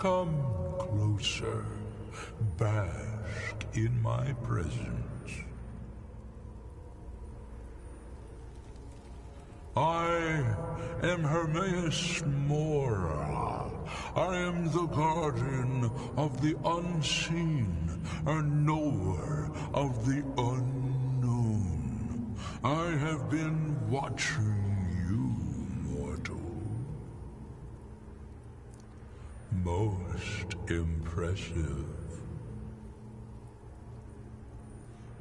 Come closer. Bask in my presence. I am Hermaeus Mora. I am the guardian of the unseen, a knower of the unknown. I have been watching you, mortal. Most impressive.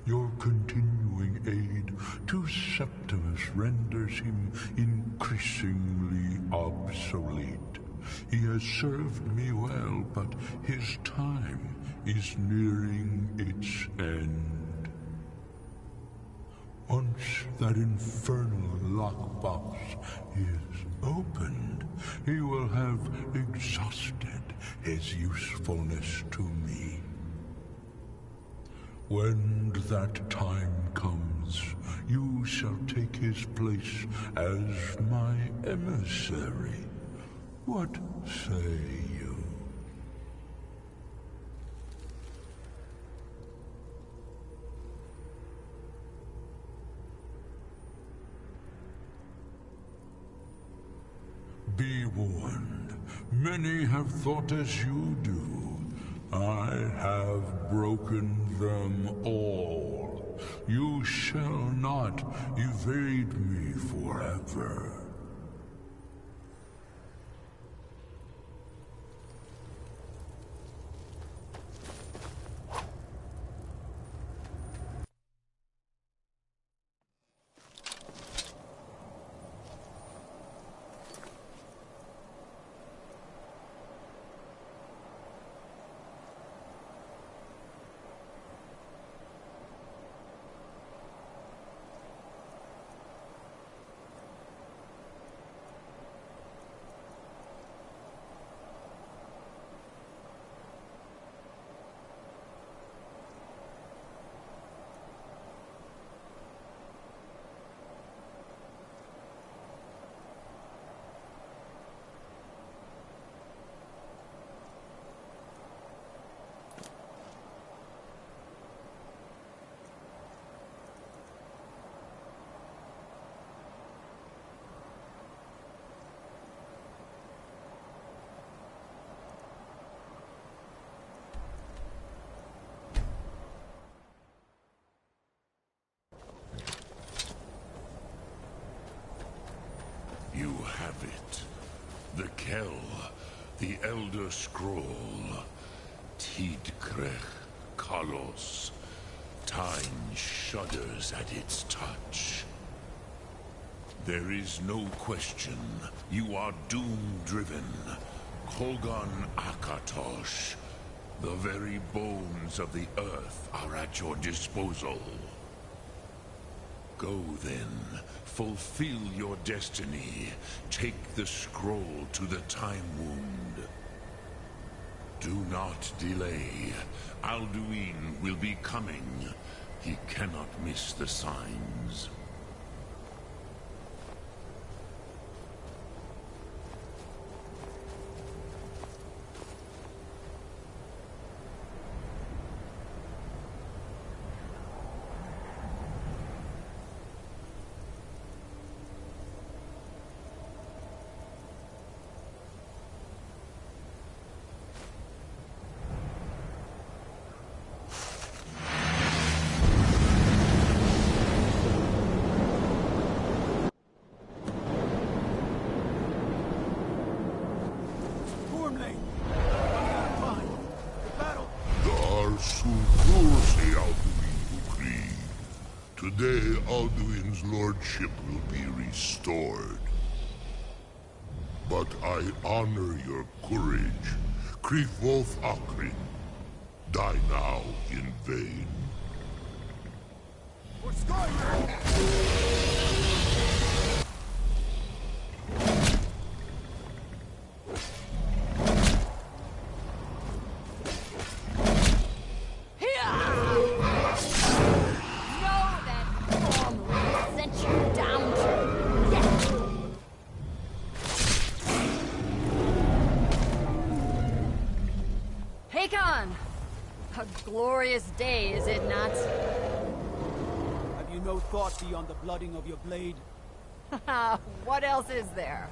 Your continuing aid to Septimus renders him increasingly obsolete. He has served me well, but his time is nearing its end. Once that infernal lockbox is opened, he will have exhausted his usefulness to me. When that time comes, you shall take his place as my emissary. What say you? Be warned, many have thought as you do. I have broken them all. You shall not evade me forever. You have it. The Kell, the Elder Scroll. Tidkrech Kalos. Time shudders at its touch. There is no question. You are doom-driven. Kogan Akatosh. The very bones of the earth are at your disposal. Go then, fulfill your destiny. Take the scroll to the Time Wound. Do not delay. Alduin will be coming. He cannot miss the signs. Today, Alduin's lordship will be restored. But I honor your courage. Krifwolf Akrin. Die now in vain. For Skyrim! glorious day, is it not? Have you no thought beyond the blooding of your blade? What else is there?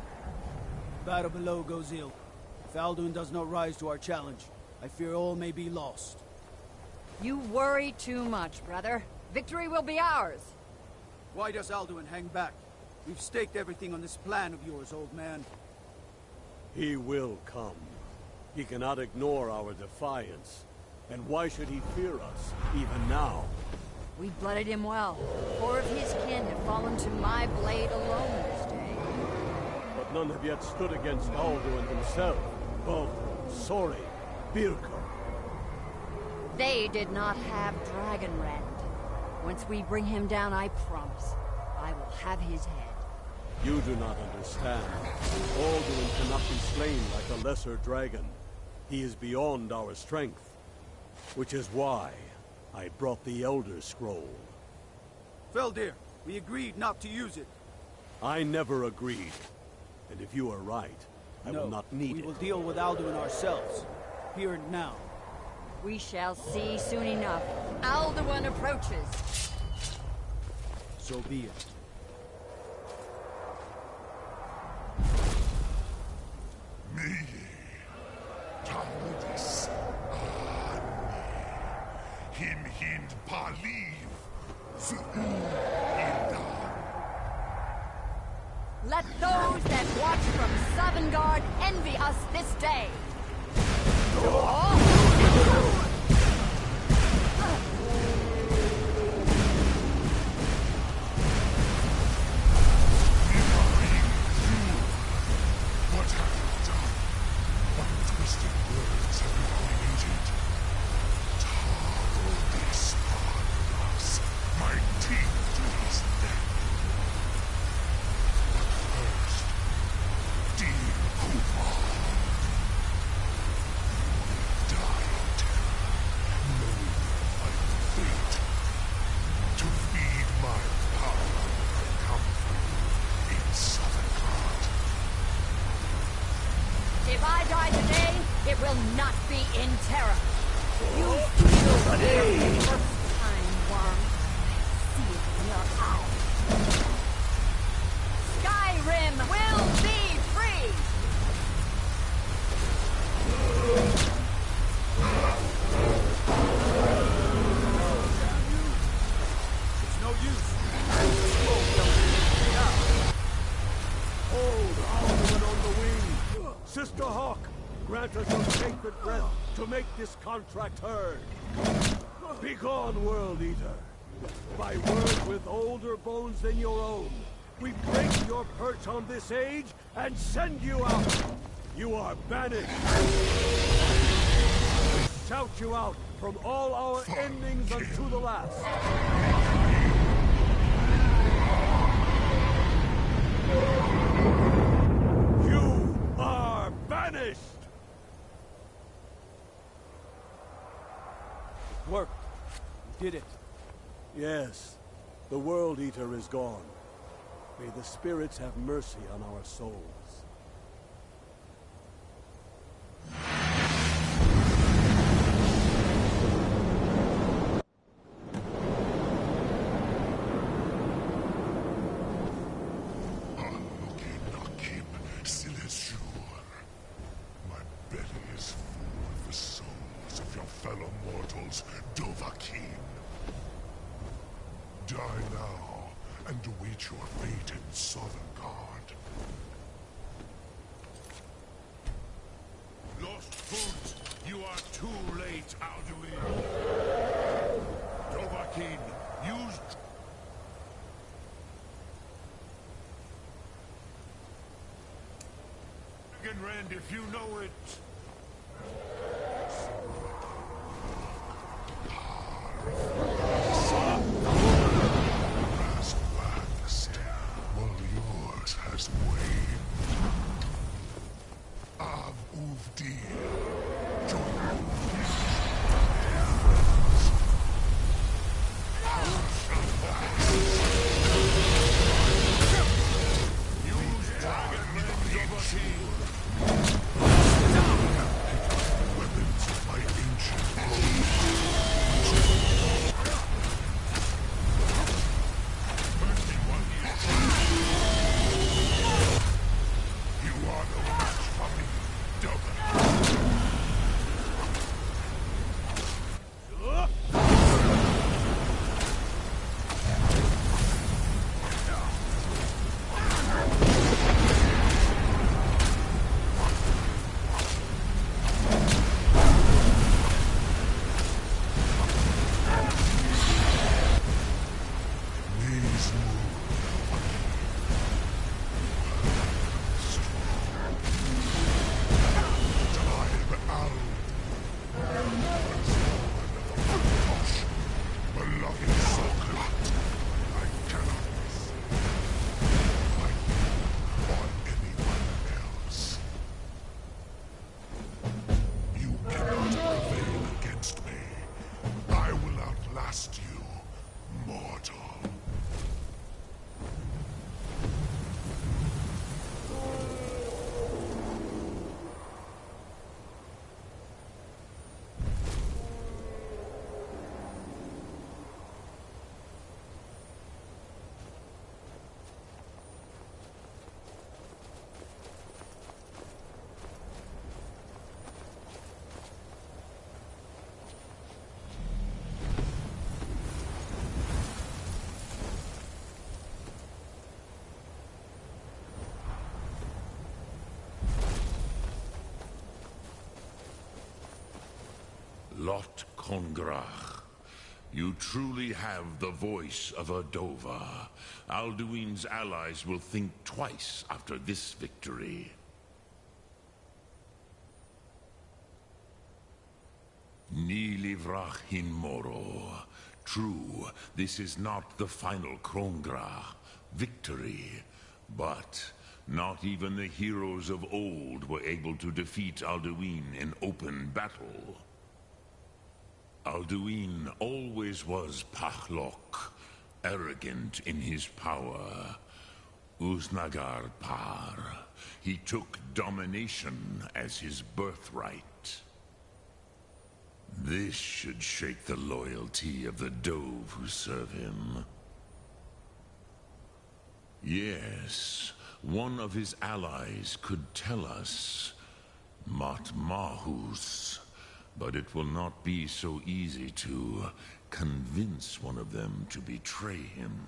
Battle below goes ill. If Alduin does not rise to our challenge, I fear all may be lost. You worry too much, brother. Victory will be ours. Why does Alduin hang back? We've staked everything on this plan of yours, old man. He will come. He cannot ignore our defiance. And why should he fear us, even now? We blooded him well. 4 of his kin have fallen to my blade alone this day. But none have yet stood against Alduin himself. Both Sori, Birko. They did not have Dragonrend. Once we bring him down, I promise, I will have his head. You do not understand. Alduin cannot be slain like a lesser dragon. He is beyond our strength. Which is why I brought the Elder Scroll. Feldir, we agreed not to use it. I never agreed. And if you are right, I will not need we it. will deal with Alduin ourselves. Here and now. We shall see soon enough. Alduin approaches. So be it. Me, Talmudis, Him Hind Paliv, Zu'u Let those that watch from Sovngarde envy us this day. What have you done? What twisted words have you created? Talmudis us, my teeth to his neck. But first, dear Kumar, die in terror, knowing your final fate. To feed my power and come for you in Sovngarde. If I die today, it will not be in terror. You feel the first time, worm. I see it in your eyes. Skyrim will be free! It's no use. Hold Alduin on the wing! Sister Hawk, grant us your sacred breath to make this contract heard. Begone, World Eater! By word with older bones than your own, we break your perch on this age and send you out! You are banished! We shout you out from all our endings unto the last! You are banished! It worked. We did it. Yes, the World Eater is gone. May the spirits have mercy on our souls. My belly is full of the souls of your fellow mortals, Dovahkiin. Die now, and await your fate in Sovngarde. Lost foot, you are too late, Alduin. Dovahkiin, use... Dragonrend if you know it. Has waxed, while yours has waned. Av Uvdir, Use Dragonrend, Dovahkiin. Lot Kongrach, you truly have the voice of a Dova. Alduin's allies will think twice after this victory. Ni livrach hin moro. True, this is not the final Kongrach victory, but not even the heroes of old were able to defeat Alduin in open battle. Alduin always was Pachlok, arrogant in his power. Uznagar Par. He took domination as his birthright. This should shake the loyalty of the Dove who serve him. Yes, one of his allies could tell us. Matmahus. But it will not be so easy to convince one of them to betray him.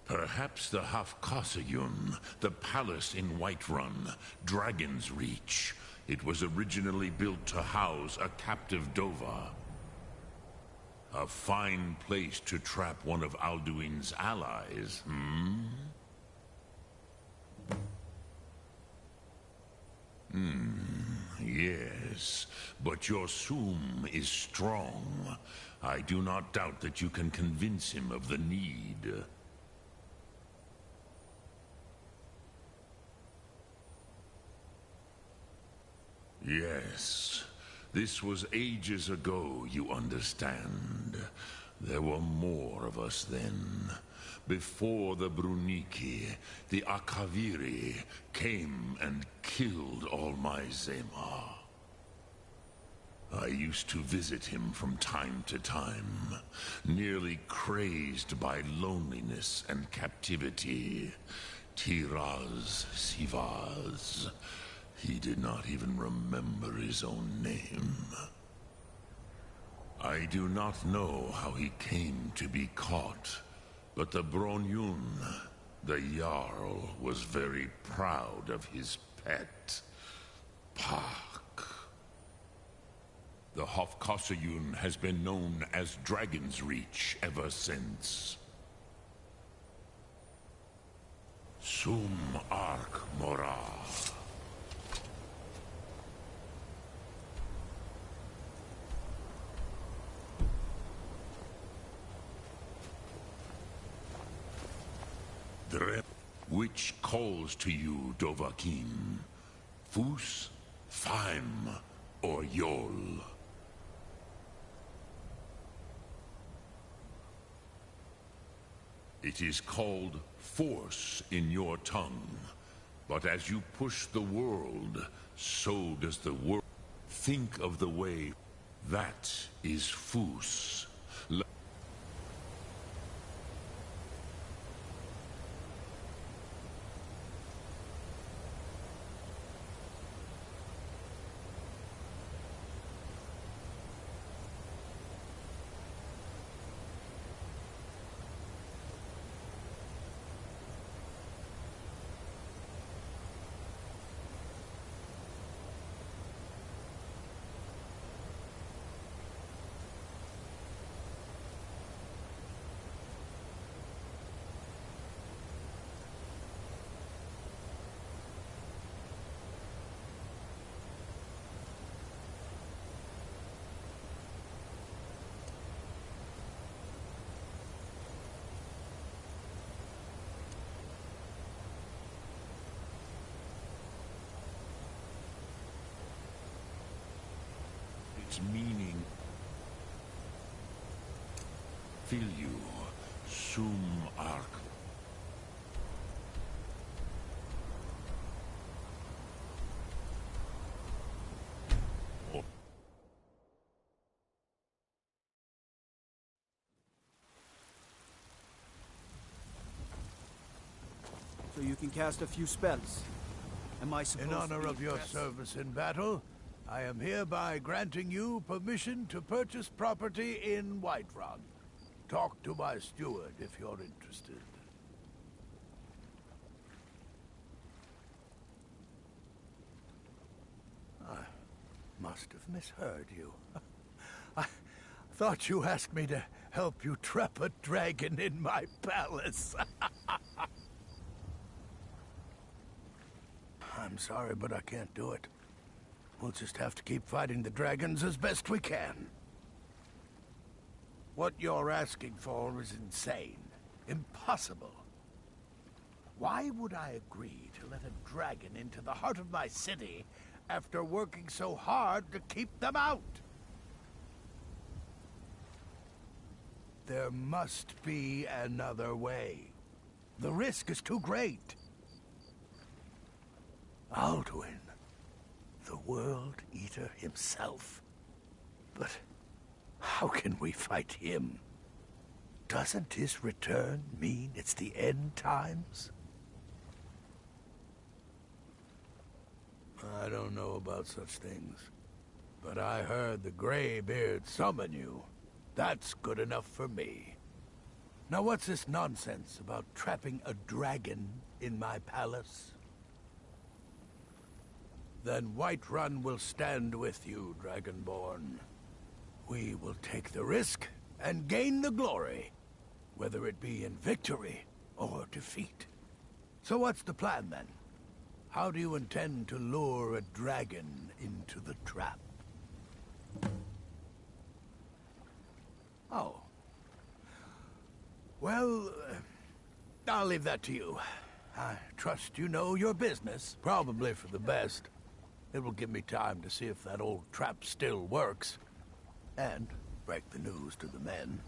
Perhaps the Hafkasayun, the palace in Whiterun, Dragon's Reach. It was originally built to house a captive Dova. A fine place to trap one of Alduin's allies, Yes, but your Sum is strong. I do not doubt that you can convince him of the need. Yes, this was ages ago, you understand. There were more of us then. Before the Bruniki, the Akaviri came and killed all my Zema. I used to visit him from time to time, nearly crazed by loneliness and captivity. Tiraz Sivaz. He did not even remember his own name. I do not know how he came to be caught. But the Bronyun, the Jarl, was very proud of his pet, Pak. The Hofkosayun has been known as Dragon's Reach ever since. Sum Ark Mora. Which calls to you, Dovahkiin? Fus, Faim, or Yol? It is called force in your tongue. But as you push the world, so does the world. Think of the way that is Fus. its meaning. Feel you, sum arc. So you can cast a few spells. Am I supposed In to honor be of your impressed? service in battle, I am hereby granting you permission to purchase property in Whiterun. Talk to my steward if you're interested. I must have misheard you. I thought you asked me to help you trap a dragon in my palace. I'm sorry, but I can't do it. We'll just have to keep fighting the dragons as best we can. What you're asking for is insane. Impossible. Why would I agree to let a dragon into the heart of my city after working so hard to keep them out? There must be another way. The risk is too great. Alduin, the World Eater himself. But how can we fight him? Doesn't his return mean it's the end times? I don't know about such things, but I heard the Greybeard summon you. That's good enough for me. Now what's this nonsense about trapping a dragon in my palace? Then Whiterun will stand with you, Dragonborn. We will take the risk and gain the glory, whether it be in victory or defeat. So what's the plan, then? How do you intend to lure a dragon into the trap? Oh. Well, I'll leave that to you. I trust you know your business, probably for the best. It will give me time to see if that old trap still works, and break the news to the men.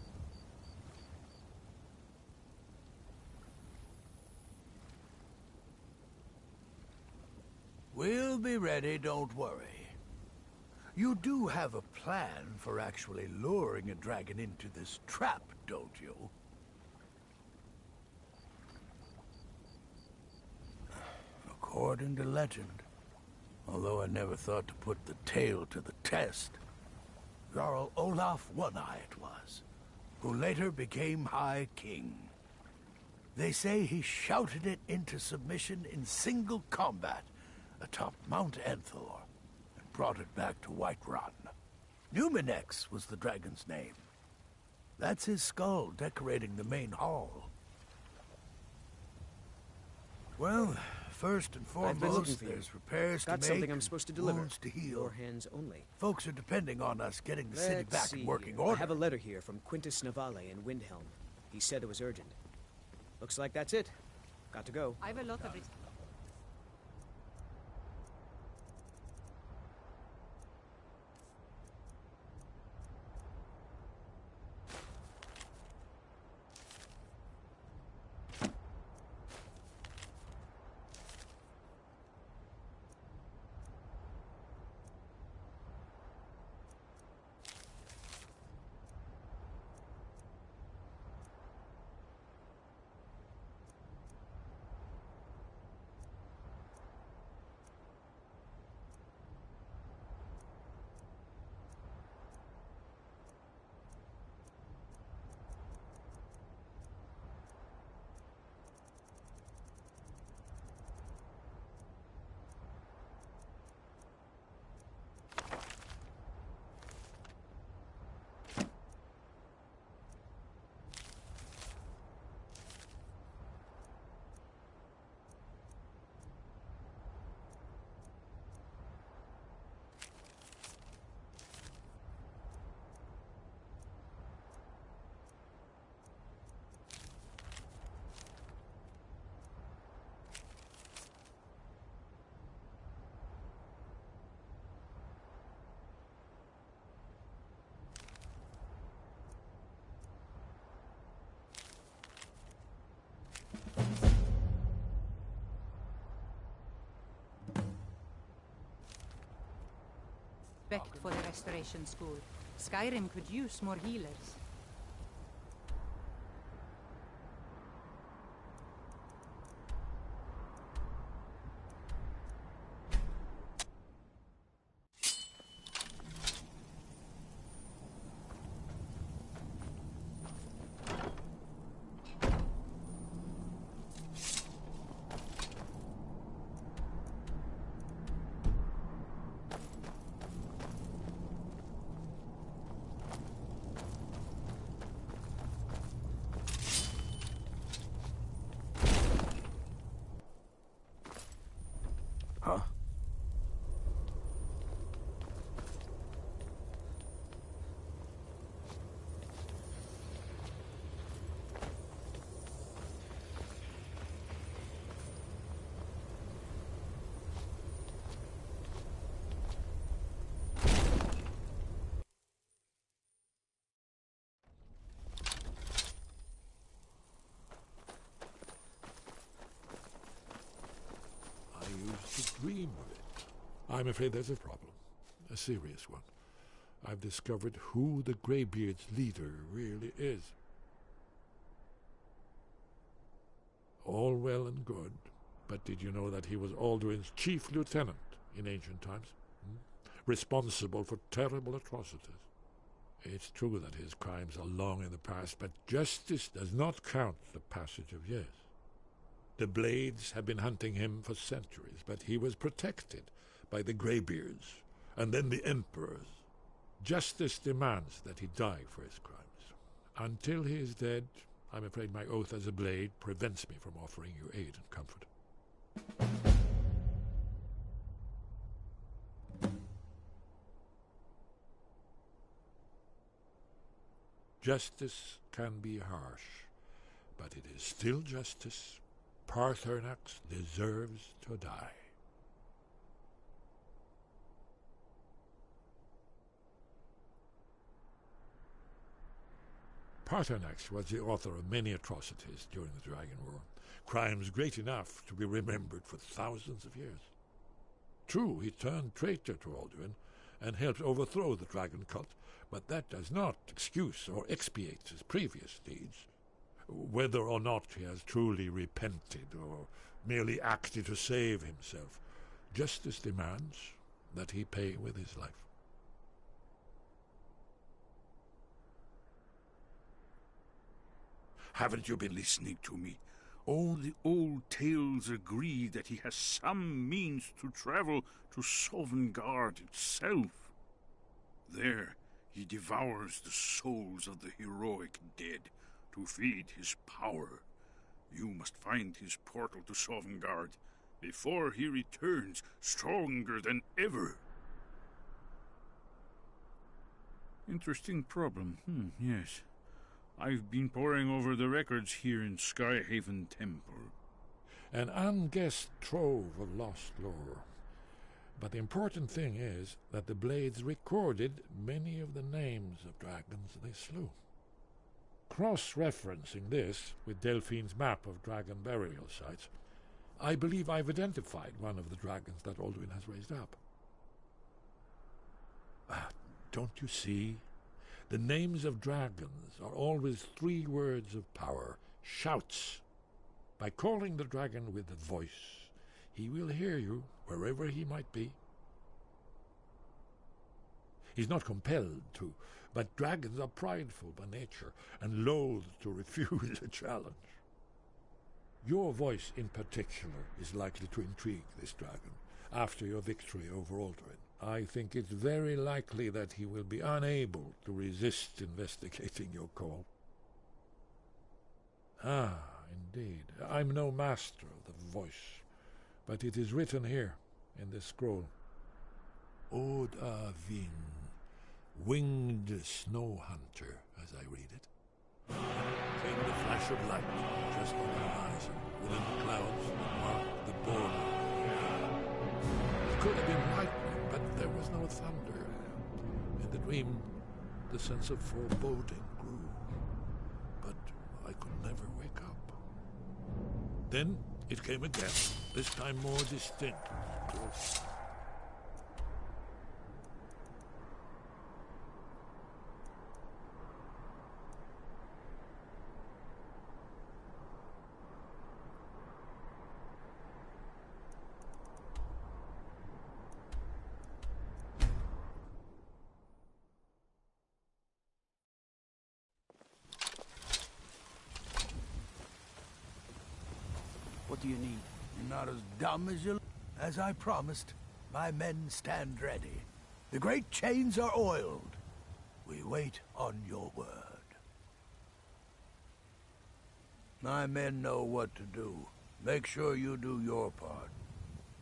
We'll be ready, don't worry. You do have a plan for actually luring a dragon into this trap, don't you? According to legend, although I never thought to put the tale to the test, Jarl Olaf One-Eye it was, who later became High King. They say he shouted it into submission in single combat atop Mount Enthor, and brought it back to Whiterun. Numinex was the dragon's name. That's his skull decorating the main hall. Well, first and I've been looking foremost, for you. there's repairs Got to something make, I'm supposed to deliver. wounds to heal. Your hands only. Folks are depending on us getting the city Let's back see in working here. order. I have a letter here from Quintus Navale in Windhelm. He said it was urgent. Looks like that's it. Got to go. I have a lot of it. respect for the Restoration School. Skyrim could use more healers. Huh? I used to dream of it. I'm afraid there's a problem. A serious one. I've discovered who the Greybeard's leader really is. All well and good, but did you know that he was Alduin's chief lieutenant in ancient times? Responsible for terrible atrocities. It's true that his crimes are long in the past, but justice does not count the passage of years. The Blades have been hunting him for centuries, but he was protected by the Greybeards, and then the Emperors. Justice demands that he die for his crimes. Until he is dead, I'm afraid my oath as a Blade prevents me from offering you aid and comfort. Justice can be harsh, but it is still justice. Paarthurnax deserves to die. Paarthurnax was the author of many atrocities during the Dragon War, crimes great enough to be remembered for thousands of years. True, he turned traitor to Alduin and helped overthrow the dragon cult, but that does not excuse or expiate his previous deeds. Whether or not he has truly repented or merely acted to save himself, justice demands that he pay with his life. Haven't you been listening to me? All the old tales agree that he has some means to travel to Sovngarde itself. There, he devours the souls of the heroic dead to feed his power. You must find his portal to Sovngarde before he returns stronger than ever. Interesting problem. Yes. I've been poring over the records here in Skyhaven Temple. An unguessed trove of lost lore. But the important thing is that the Blades recorded many of the names of dragons they slew. Cross-referencing this with Delphine's map of dragon burial sites, I believe I've identified one of the dragons that Alduin has raised up. Don't you see? The names of dragons are always 3 words of power, shouts. By calling the dragon with a voice, he will hear you wherever he might be. He's not compelled to, but dragons are prideful by nature and loath to refuse a challenge. Your voice in particular is likely to intrigue this dragon after your victory over Alduin. I think it's very likely that he will be unable to resist investigating your call. Ah, indeed. I'm no master of the voice, but it is written here in this scroll. Od Avin, winged snow hunter, as I read it. Came the flash of light just on the horizon, within the clouds that marked the border. It could have been lightning, but there was no thunder. In the dream, the sense of foreboding grew, but I could never wake up. Then it came again, this time more distinct. What do you need? You're not as dumb as you... As I promised, my men stand ready. The great chains are oiled. We wait on your word. My men know what to do. Make sure you do your part.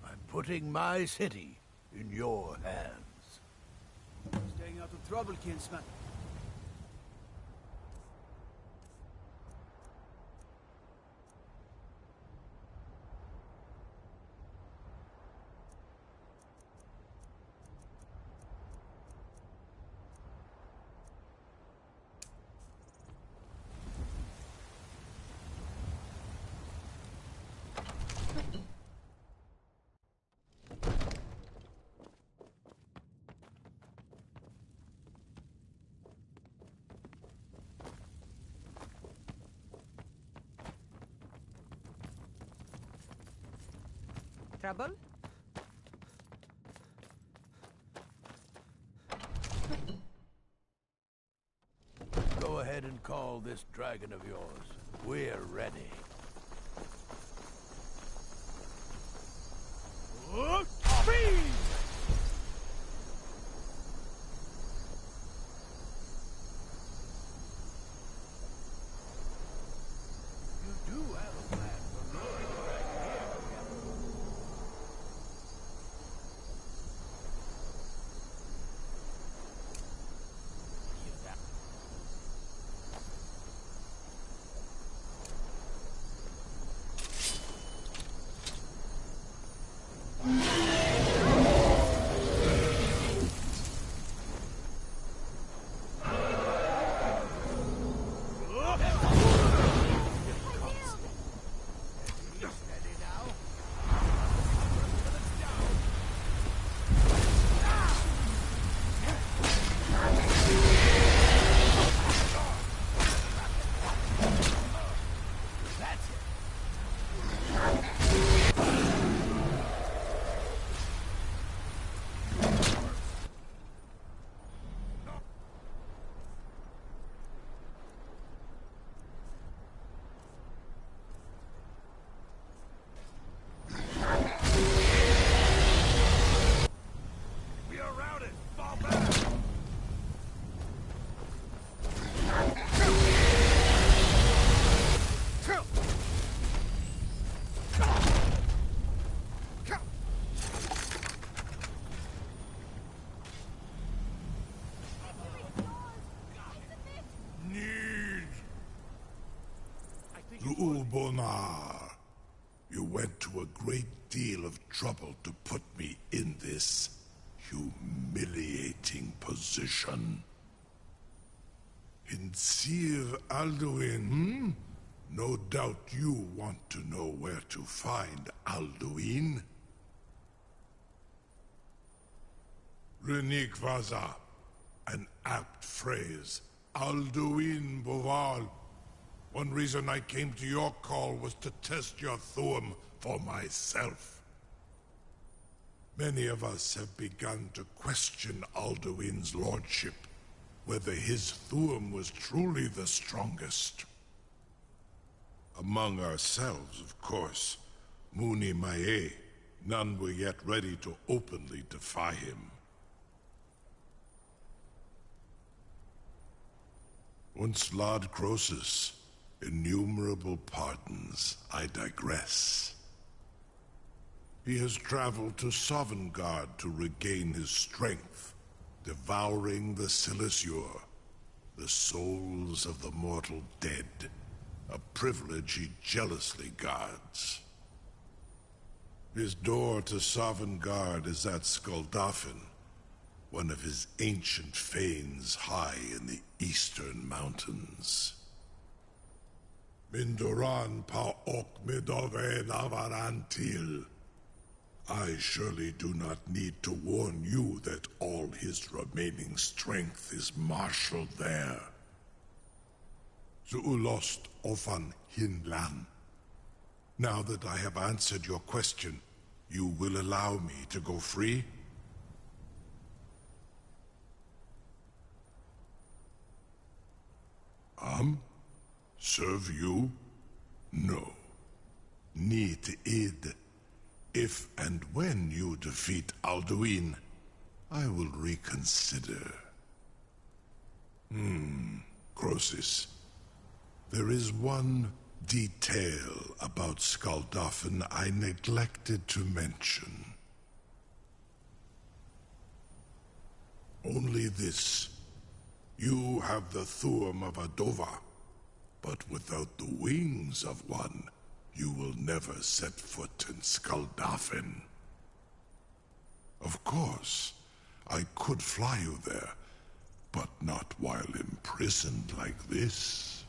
I'm putting my city in your hands. Staying out of trouble, kinsman. Trouble? Go ahead and call this dragon of yours. We're ready. Speed! You do have a plan for luring the dragon here. We are routed! Fall back! Ulbonar, you went to a great deal of trouble to put me in this humiliating position. In Sir Alduin, No doubt you want to know where to find Alduin. Renik Vaza, an apt phrase. Alduin Boval. One reason I came to your call was to test your Thuum for myself. Many of us have begun to question Alduin's lordship, whether his Thuum was truly the strongest. Among ourselves, of course, Muni Mae, none were yet ready to openly defy him. Once Lord Croesus, innumerable pardons, I digress. He has traveled to Sovngarde to regain his strength, devouring the Silesure, the souls of the mortal dead, a privilege he jealously guards. His door to Sovngarde is at Skuldafn, one of his ancient fanes high in the eastern mountains. Mindoran pa ok midove navarantil. I surely do not need to warn you that all his remaining strength is marshaled there. Zuulost ofan hinlan. Now that I have answered your question, you will allow me to go free? Serve you? No. Neat id. If and when you defeat Alduin, I will reconsider. Croesus. There is one detail about Skaldafn I neglected to mention. Only this. You have the Thuum of a Dova, but without the wings of one, you will never set foot in Skaldafn. Of course, I could fly you there, but not while imprisoned like this.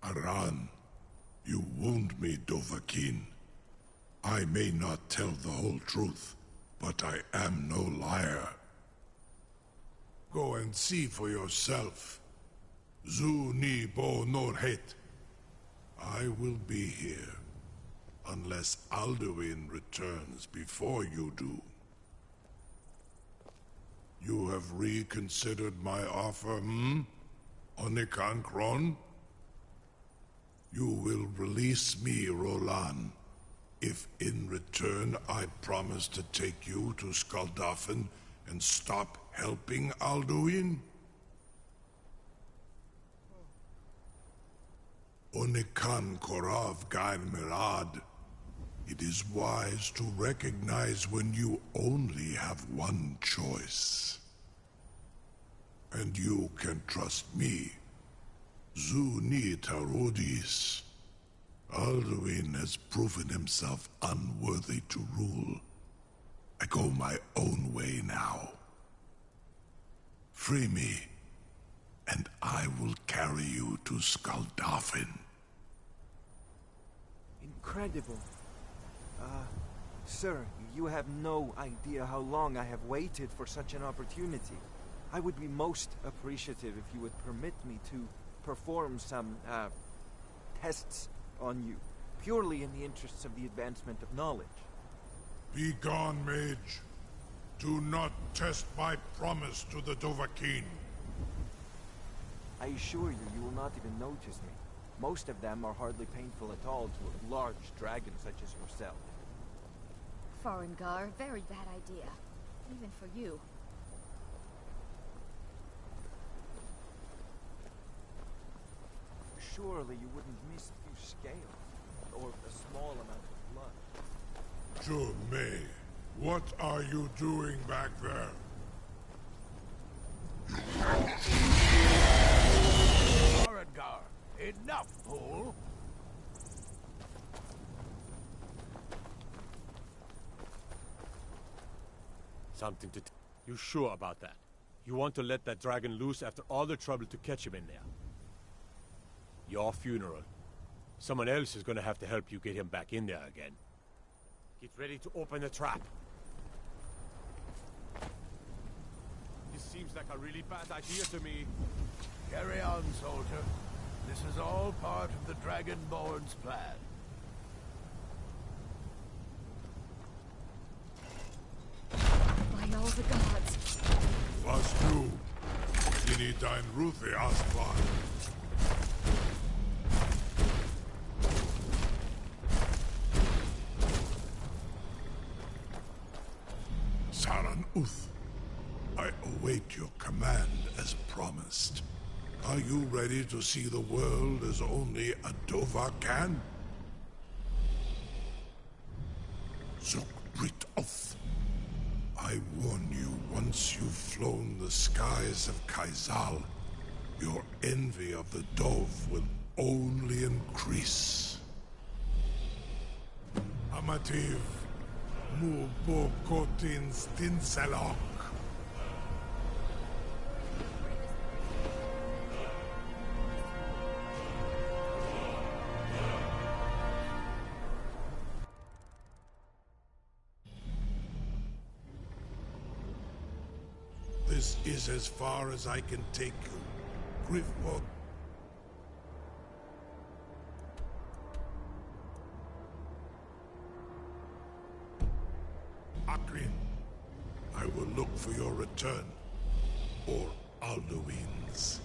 Aran, you wound me, Dovahkiin. I may not tell the whole truth, but I am no liar. Go and see for yourself. Zu ni bo norhet. I will be here, unless Alduin returns before you do. You have reconsidered my offer, Onikan Kron? You will release me, Rolan, if in return I promise to take you to Skaldafn and stop helping Alduin? Onikan Korav Gair Mirad. It is wise to recognize when you only have one choice. And you can trust me. Zuni Tarudis. Alduin has proven himself unworthy to rule. I go my own way now. Free me, and I will carry you to Skaldafn. Incredible. Sir, you have no idea how long I have waited for such an opportunity. I would be most appreciative if you would permit me to perform some, tests on you, purely in the interests of the advancement of knowledge. Be gone, mage. Do not test my promise to the Dovahkiin. I assure you, you will not even notice me. Most of them are hardly painful at all to a large dragon such as yourself. Farengar, very bad idea. Even for you. Surely you wouldn't miss a few scales, or a small amount of blood. Jumei, what are you doing back there? Farengar, enough, fool! Something to You sure about that? You want to let that dragon loose after all the trouble to catch him in there? Your funeral. Someone else is gonna have to help you get him back in there again. Get ready to open the trap. This seems like a really bad idea to me. Carry on, soldier. This is all part of the Dragonborn's plan. By all the gods. Was du? Dini dein Ruthi Aspan. Saran Uth, I await your command as promised. Are you ready to see the world as only a Dova can? Zukbrit Oth. I warn you, once you've flown the skies of Kaizal, your envy of the Dove will only increase. Amativ, Mubokotin Stinselok. This is as far as I can take you, Grifbot. Akrin, I I will look for your return, or Alduin's.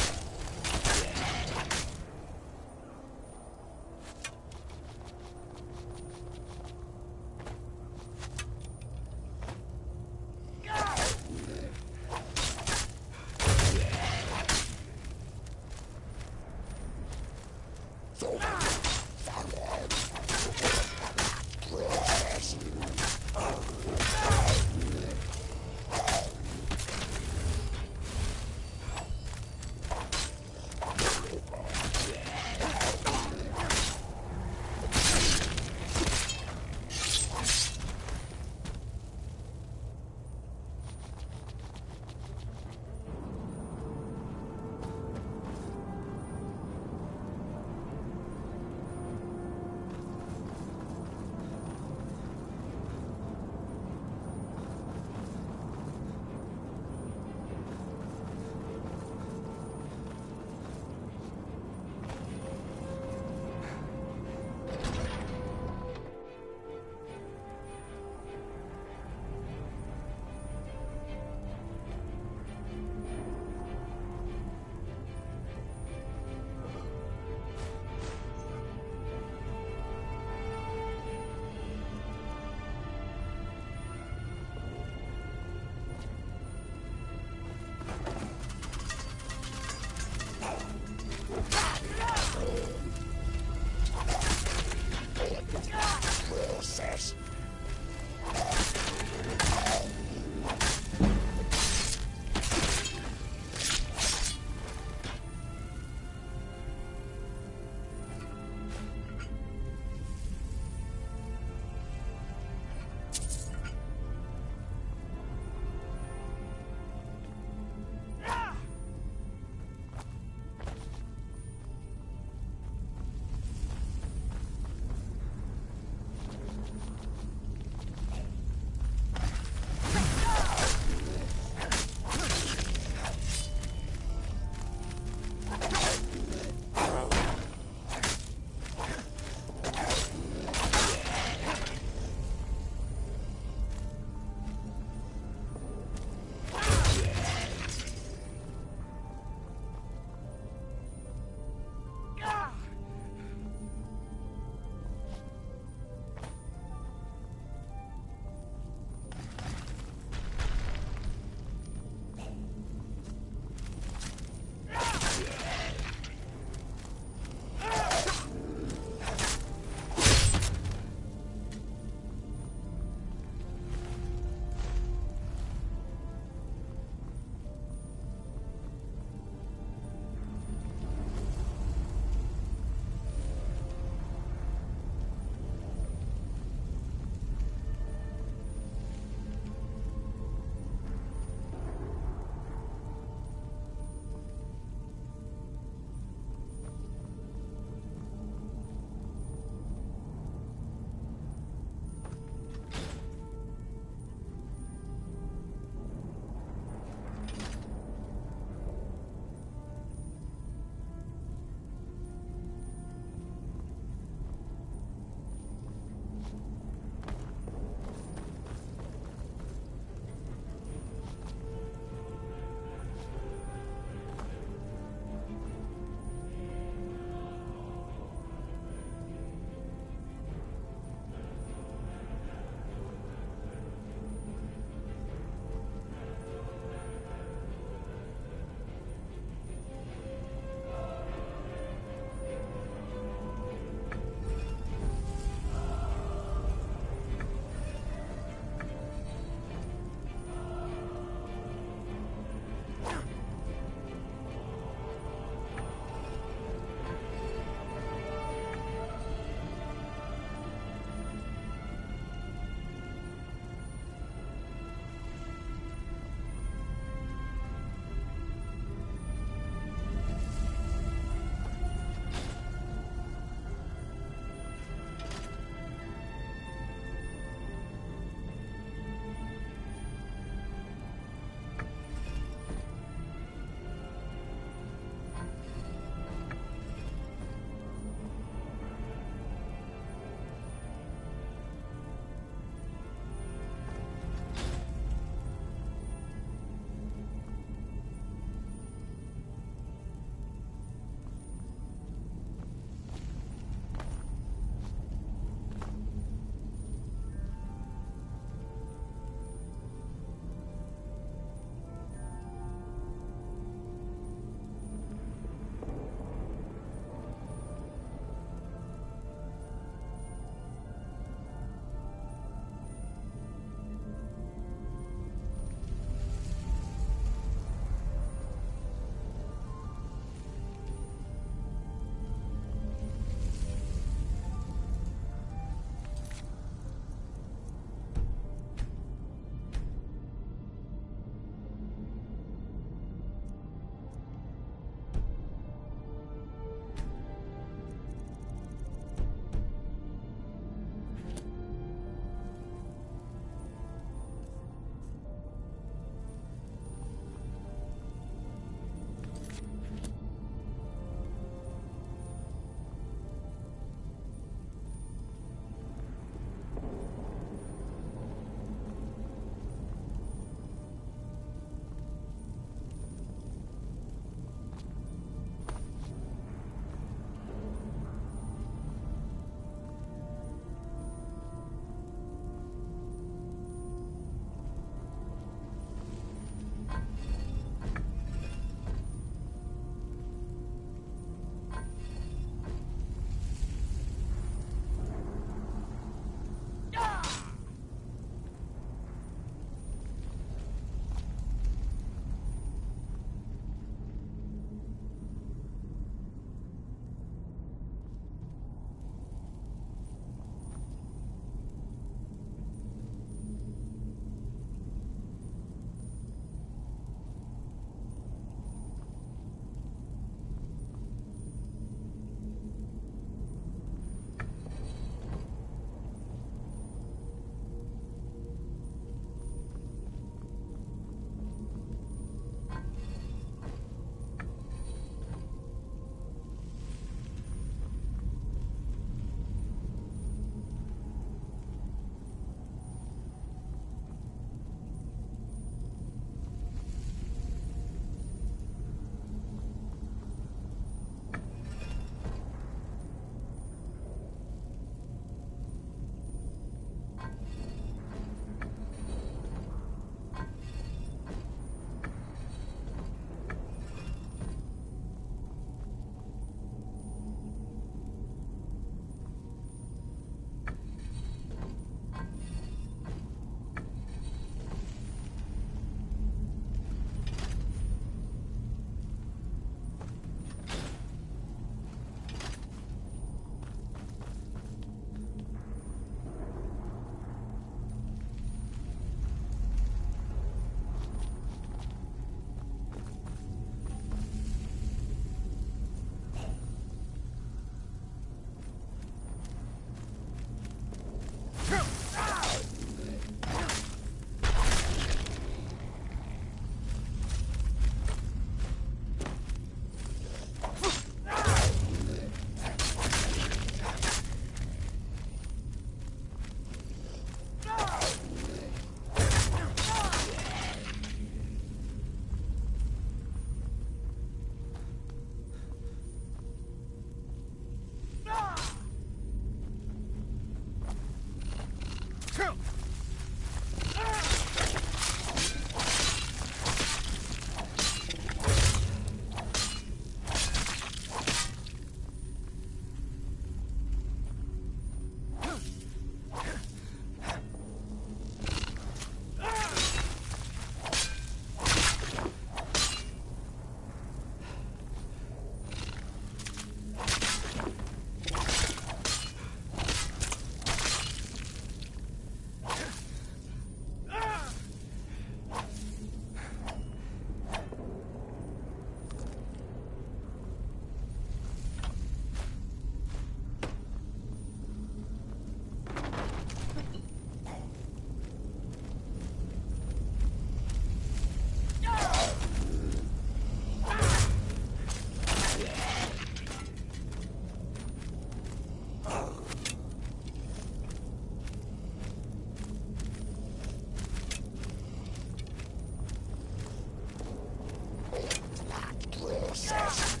princess.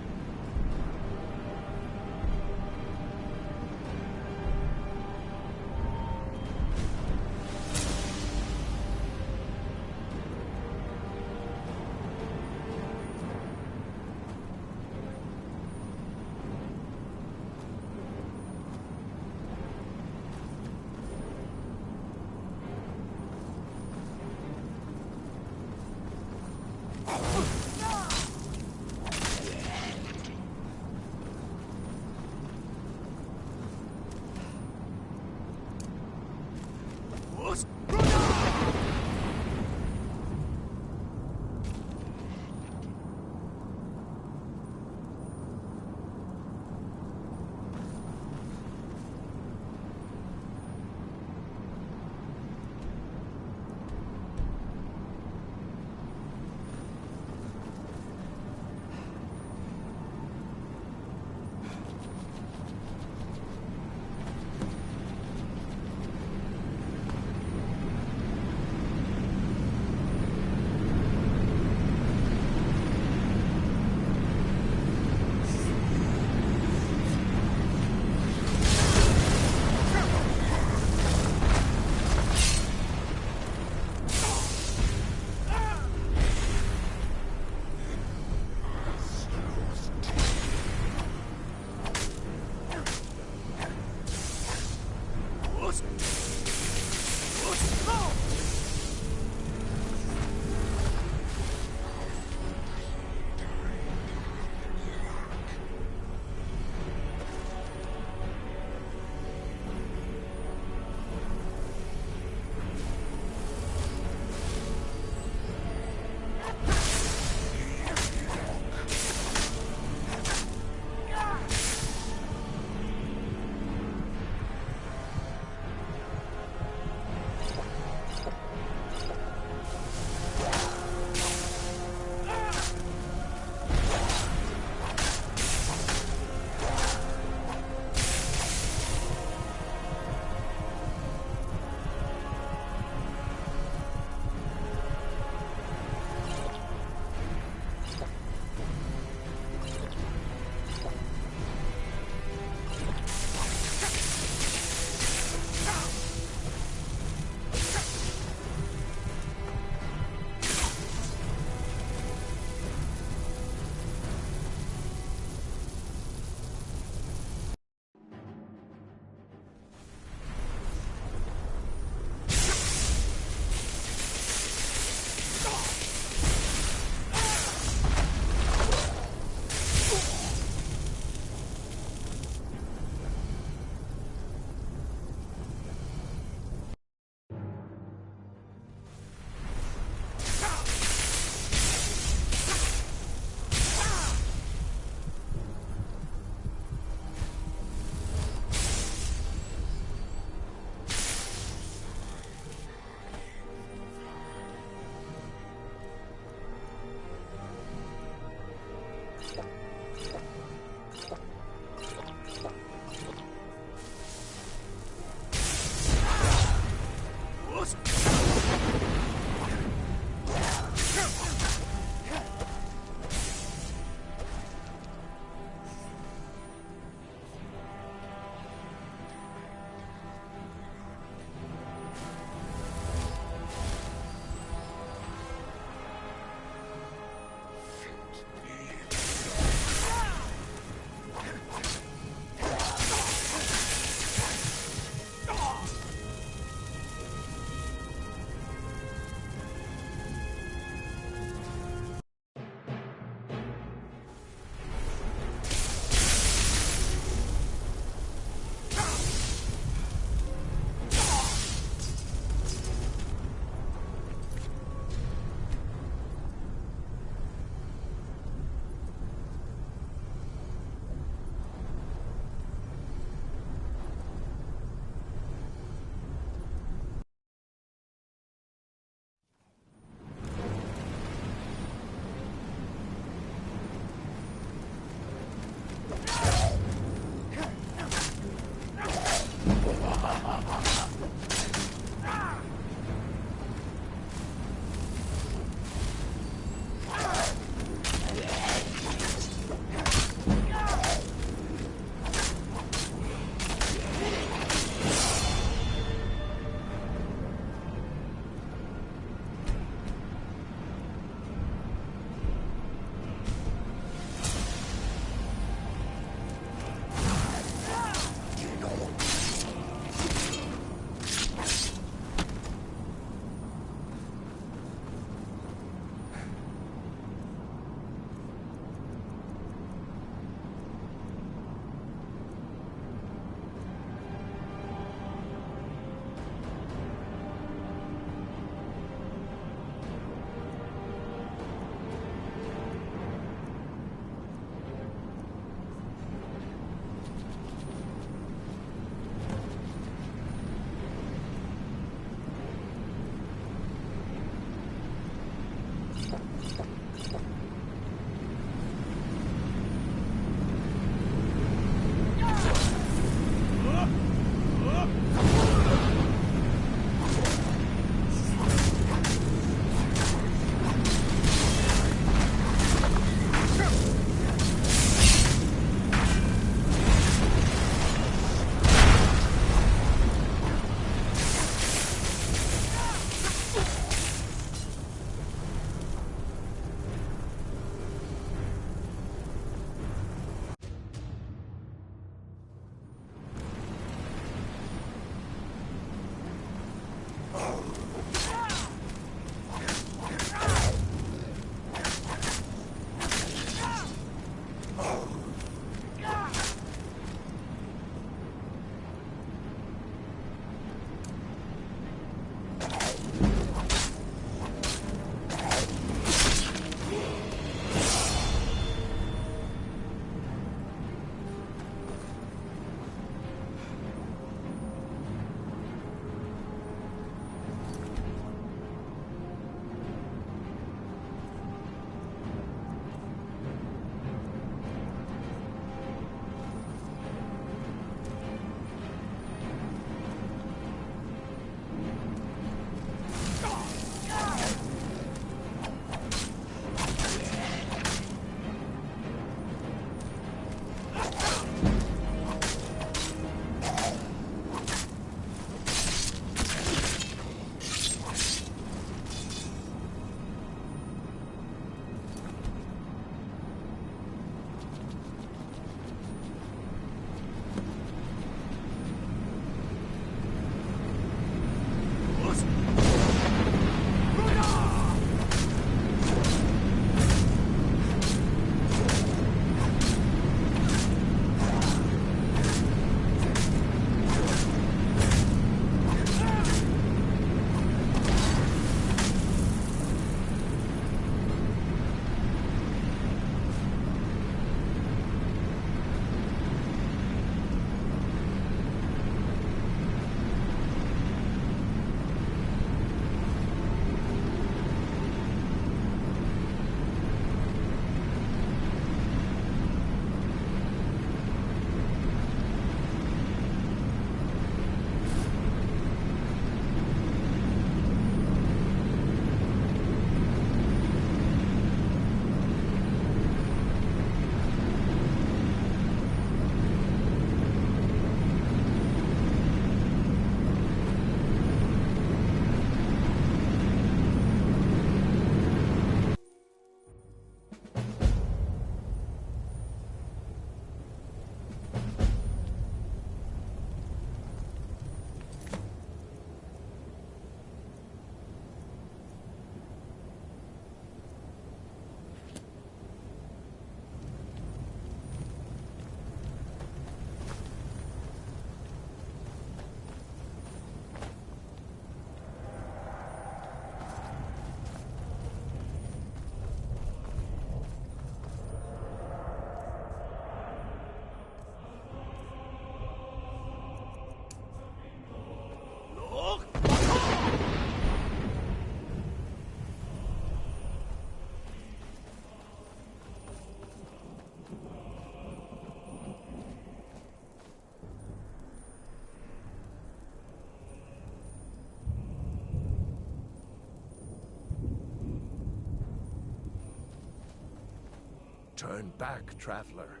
Turn back, traveler.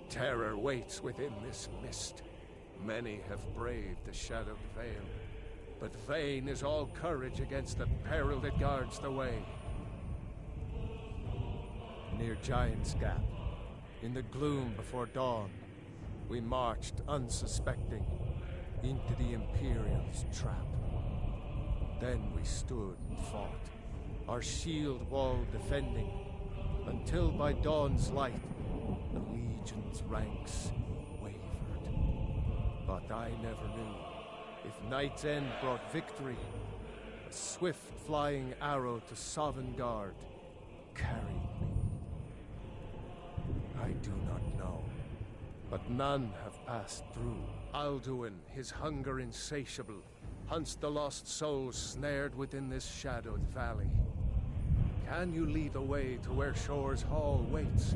Terror waits within this mist. Many have braved the shadowed veil, but vain is all courage against the peril that guards the way. Near Giant's Gap, in the gloom before dawn, we marched unsuspecting into the Imperial's trap. Then we stood and fought, our shield wall defending, until by dawn's light, the Legion's ranks wavered. But I never knew if Night's End brought victory, a swift flying arrow to Sovngarde carried me. I do not know, but none have passed through. Alduin, his hunger insatiable, hunts the lost souls snared within this shadowed valley. Can you lead the way to where Shore's Hall waits,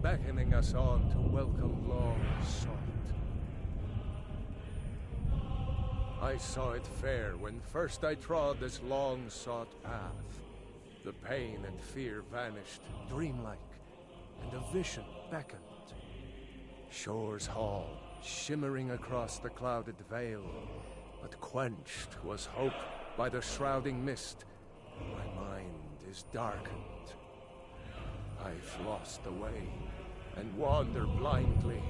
beckoning us on to welcome long sought? I saw it fair when first I trod this long-sought path. The pain and fear vanished, dreamlike, and a vision beckoned. Shore's Hall, shimmering across the clouded veil, but quenched was hope by the shrouding mist. My mind is darkened. I've lost the way, and wander blindly.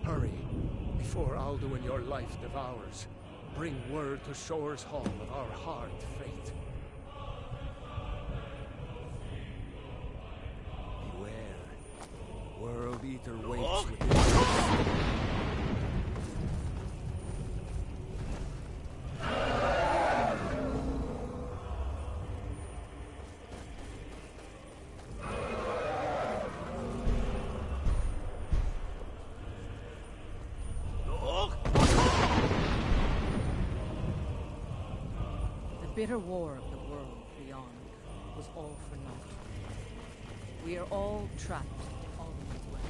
Hurry, before Alduin your life devours. Bring word to Shore's Hall of our hard fate. Beware. World Eater waits within. The bitter war of the world beyond was all for naught. We are all trapped on the way.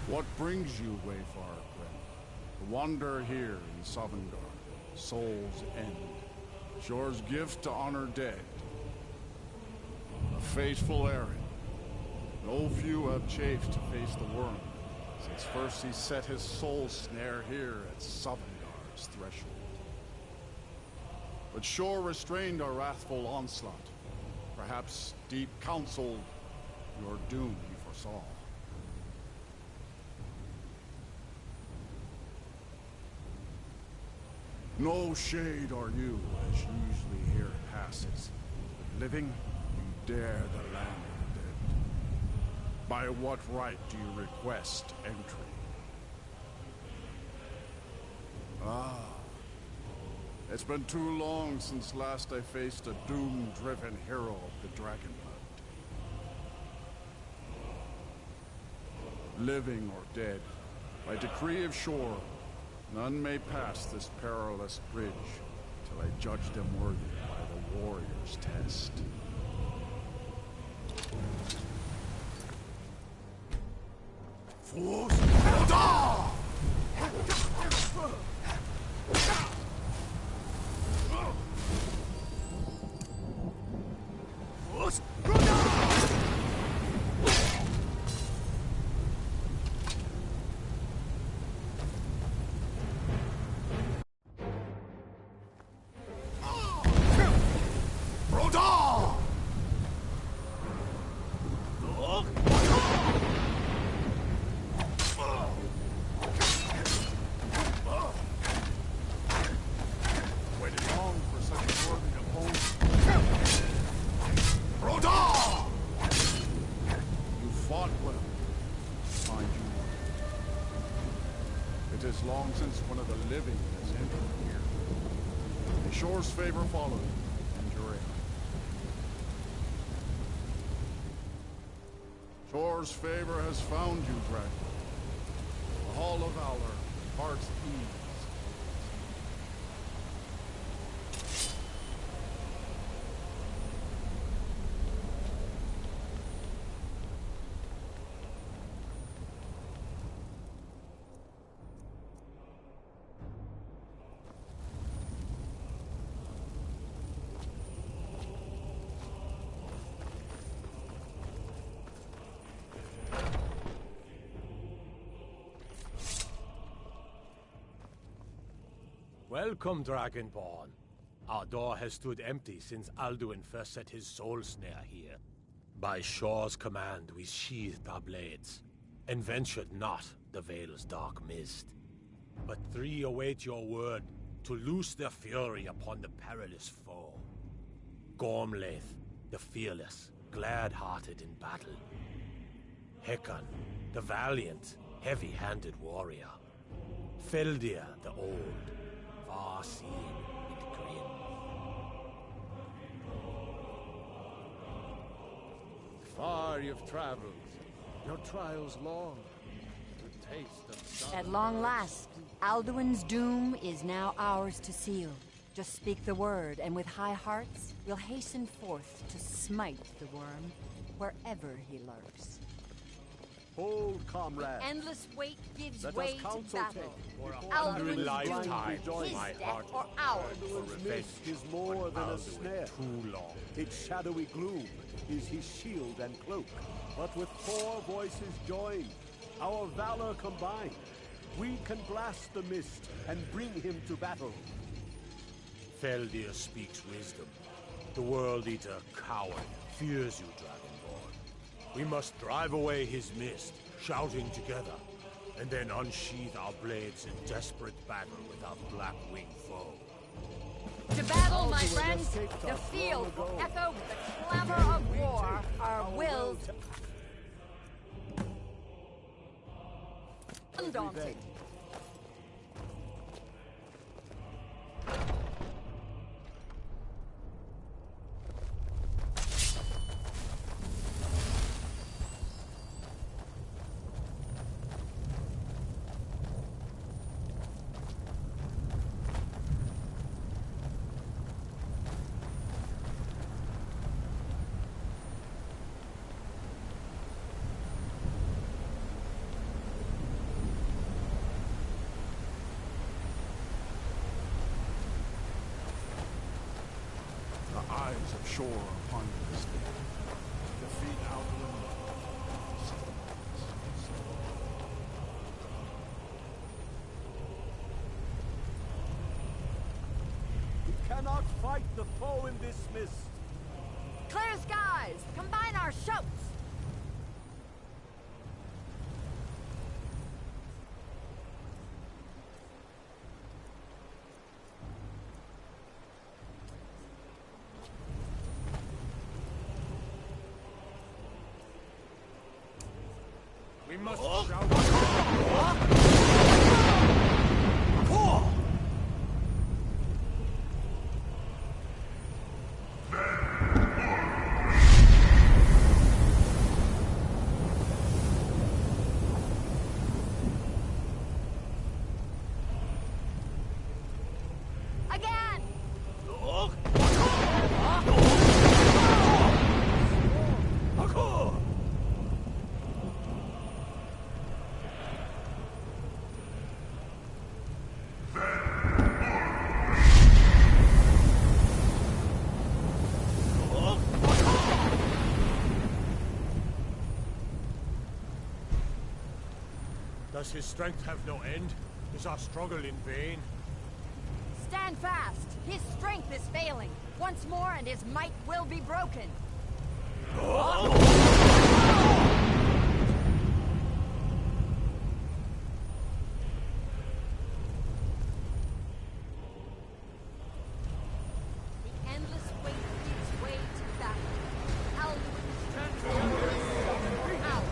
What brings you, wayfarer friend? To wander here in Sovngarde, Soul's End, Shore's gift to honor dead. A fateful errand. No few have chafed to face the worm, since first he set his soul snare here at Sovngarde's threshold. But Shore restrained our wrathful onslaught. Perhaps deep counseled your doom he foresaw. No shade are you, as usually here it passes. But living, you dare the land of the dead. By what right do you request entry? Ah. It's been too long since last I faced a doom-driven hero of the Dragonblood. Living or dead, by decree of Shore, none may pass this perilous bridge till I judge them worthy by the warrior's test. Long since one of the living has entered here. May Shore's favor follow you, and your aid. Shore's favor has found you, Dracula. The Hall of Valor, Heart's Ease. Welcome, Dragonborn. Our door has stood empty since Alduin first set his soul snare here. By Shore's command, we sheathed our blades, and ventured not the Vale's dark mist. But three await your word to loose their fury upon the perilous foe. Gormlaith, the fearless, glad-hearted in battle. Hekon, the valiant, heavy-handed warrior. Feldir, the old, far-seeing and grim. Far you've traveled, your trials long, to taste of sun. At long last, Alduin's doom is now ours to seal. Just speak the word, and with high hearts, we'll hasten forth to smite the worm wherever he lurks. Hold, comrade. Endless wait gives Let way us to counsel battle. take. For Alduin's 100 lifetimes, doom, his my death heart or ours. Alduin's revenge mist is more on than a Alduin snare. too long. Its shadowy gloom is his shield and cloak. But with 4 voices joined, our valor combined, we can blast the mist and bring him to battle. Feldir speaks wisdom. The World Eater, coward, fears you, Dragonborn. We must drive away his mist, shouting together, and then unsheath our blades in desperate battle with our black-winged foe. To battle, my friends! The field will echo with the clamor of war. Our wills undaunted. The eyes of Shore are upon you this day. Defeat Alduin. We cannot fight the foe in this mist. Clear skies! Combine our shouts! We must shout. Again! Does his strength have no end? Is our struggle in vain? Stand fast! His strength is failing. Once more and his might will be broken. The endless weight gives way to battle. Alduin's strength is out.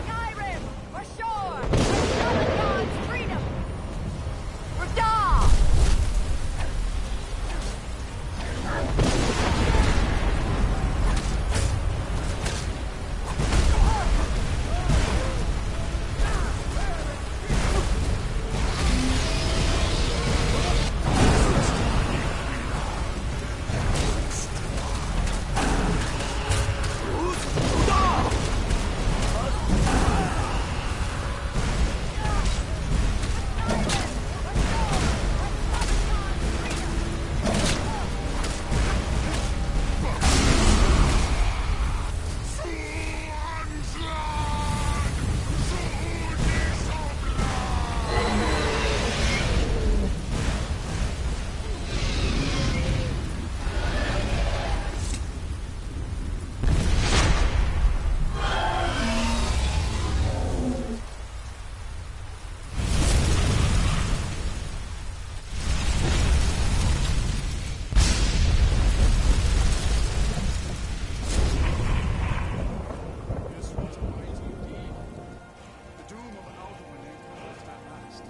Skyrim! Ashore! Show the gods freedom! Radar! This was a mighty deed. The doom of Alduin enclosed at last.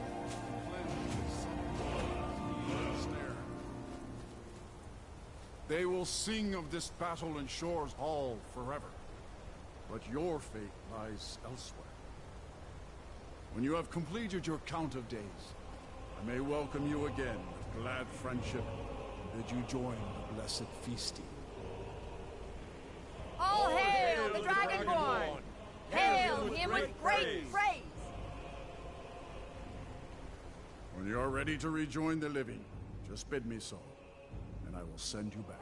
Cleansed some snare. They will sing of this battle in Shore's Hall forever. But your fate lies elsewhere. When you have completed your count of days, I may welcome you again with glad friendship and bid you join the blessed feasting. All hail the Dragonborn! Hail him with great praise! When you are ready to rejoin the living, just bid me so, and I will send you back.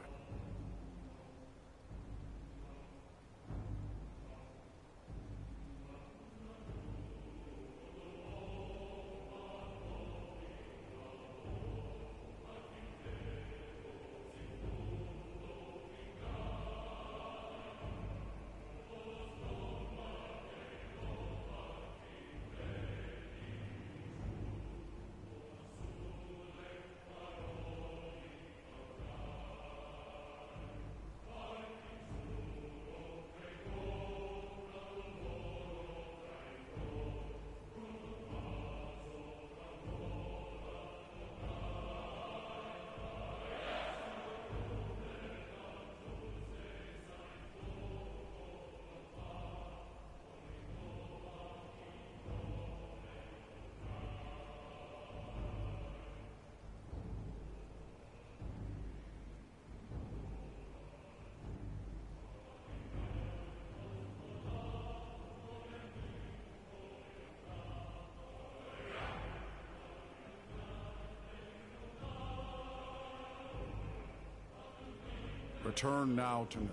Return now to Nurn,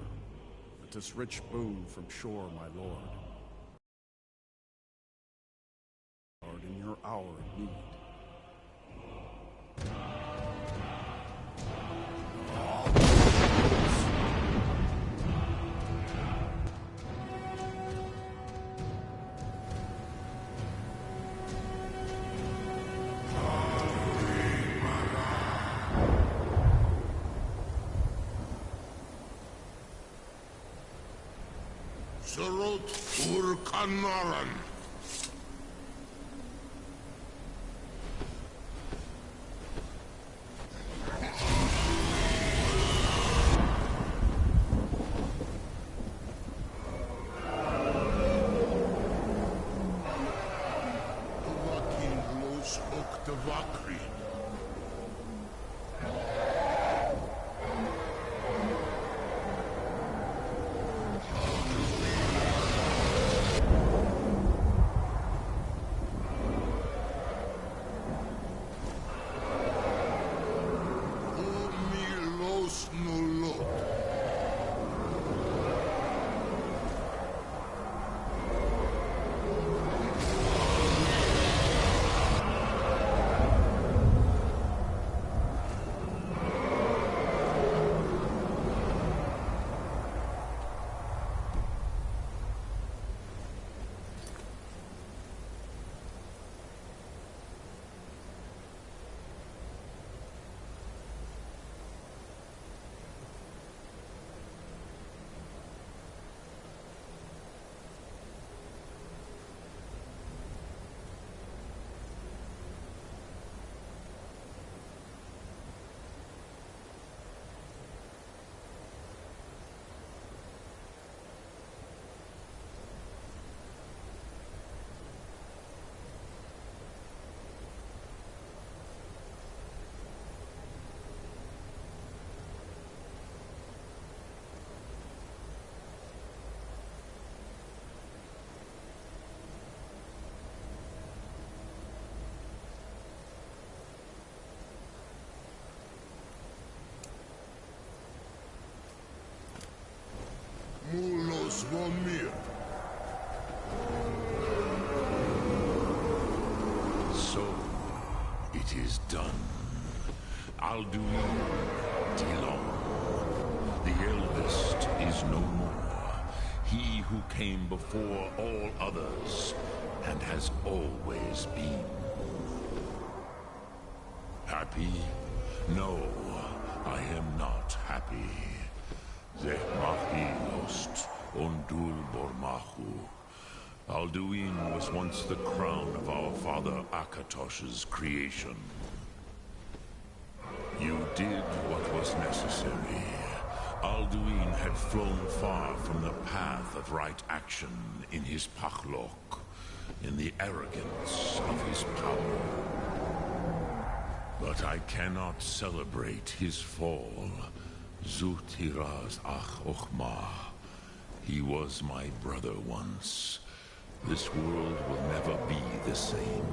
with this rich boon from Shore, my lord. In your hour of need. Surut Urkanaran. Mulos Vomir. So, it is done. Alduin Dilong. The eldest is no more. He who came before all others, and has always been. Happy? No, I am not happy. Zehmahi lost Ondul Bormahu. Alduin was once the crown of our father Akatosh's creation. You did what was necessary. Alduin had flown far from the path of right action in his Pachlok, in the arrogance of his power. But I cannot celebrate his fall. Zutiraz Ach Ochma. He was my brother once. This world will never be the same.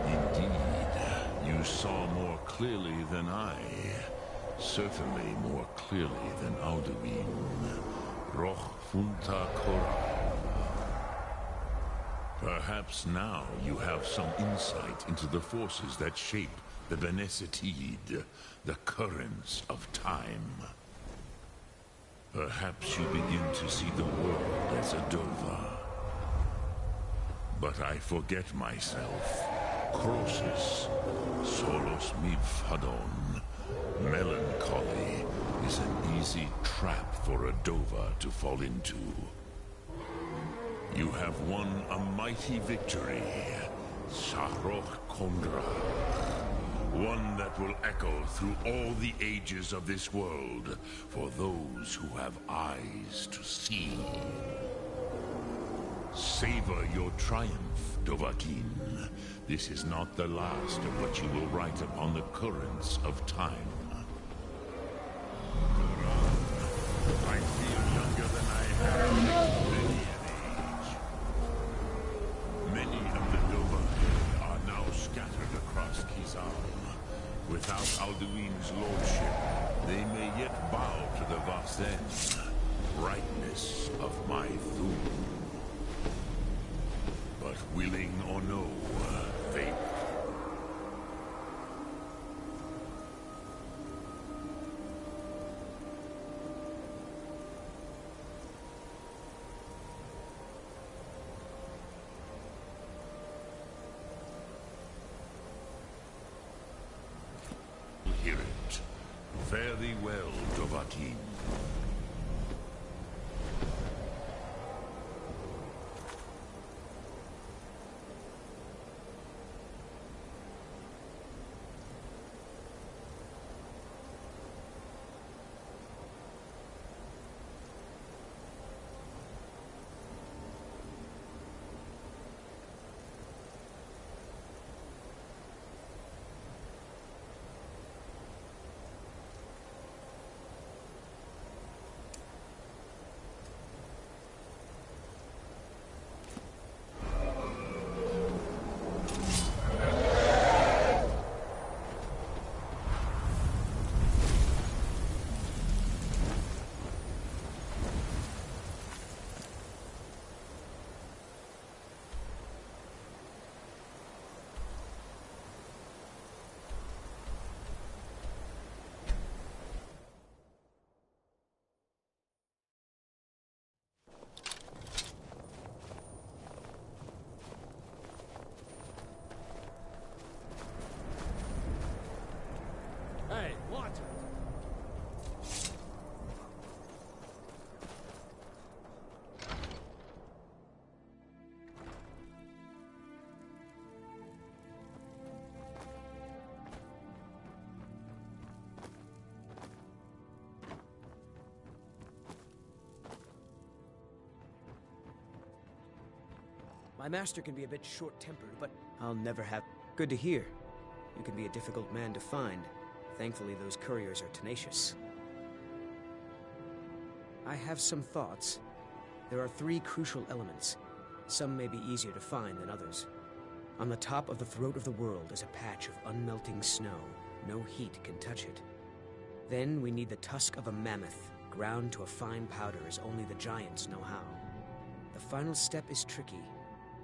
Indeed, you saw more clearly than I. Certainly more clearly than Alduin. Roch Funta Korah. Perhaps now you have some insight into the forces that shape the Benesitid, the currents of time. Perhaps you begin to see the world as a Dova. But I forget myself. Croesus, solos mifhadon. Melancholy is an easy trap for a Dova to fall into. You have won a mighty victory, Shahroch Kondra. One that will echo through all the ages of this world for those who have eyes to see. Savor your triumph, Dovahkiin. This is not the last of what you will write upon the currents of time. I feel younger than I have many an age. Many of the Dova are now scattered across Kizar. Without Alduin's lordship, they may yet bow to the Vasen, brightness of my Thum. But willing or no, fate. Hear it. Fare thee well, My master can be a bit short-tempered, but I'll never have... Good to hear. You can be a difficult man to find. Thankfully, those couriers are tenacious. I have some thoughts. There are 3 crucial elements. Some may be easier to find than others. On the top of the throat of the world is a patch of unmelting snow. No heat can touch it. Then we need the tusk of a mammoth, ground to a fine powder as only the giants know how. The final step is tricky.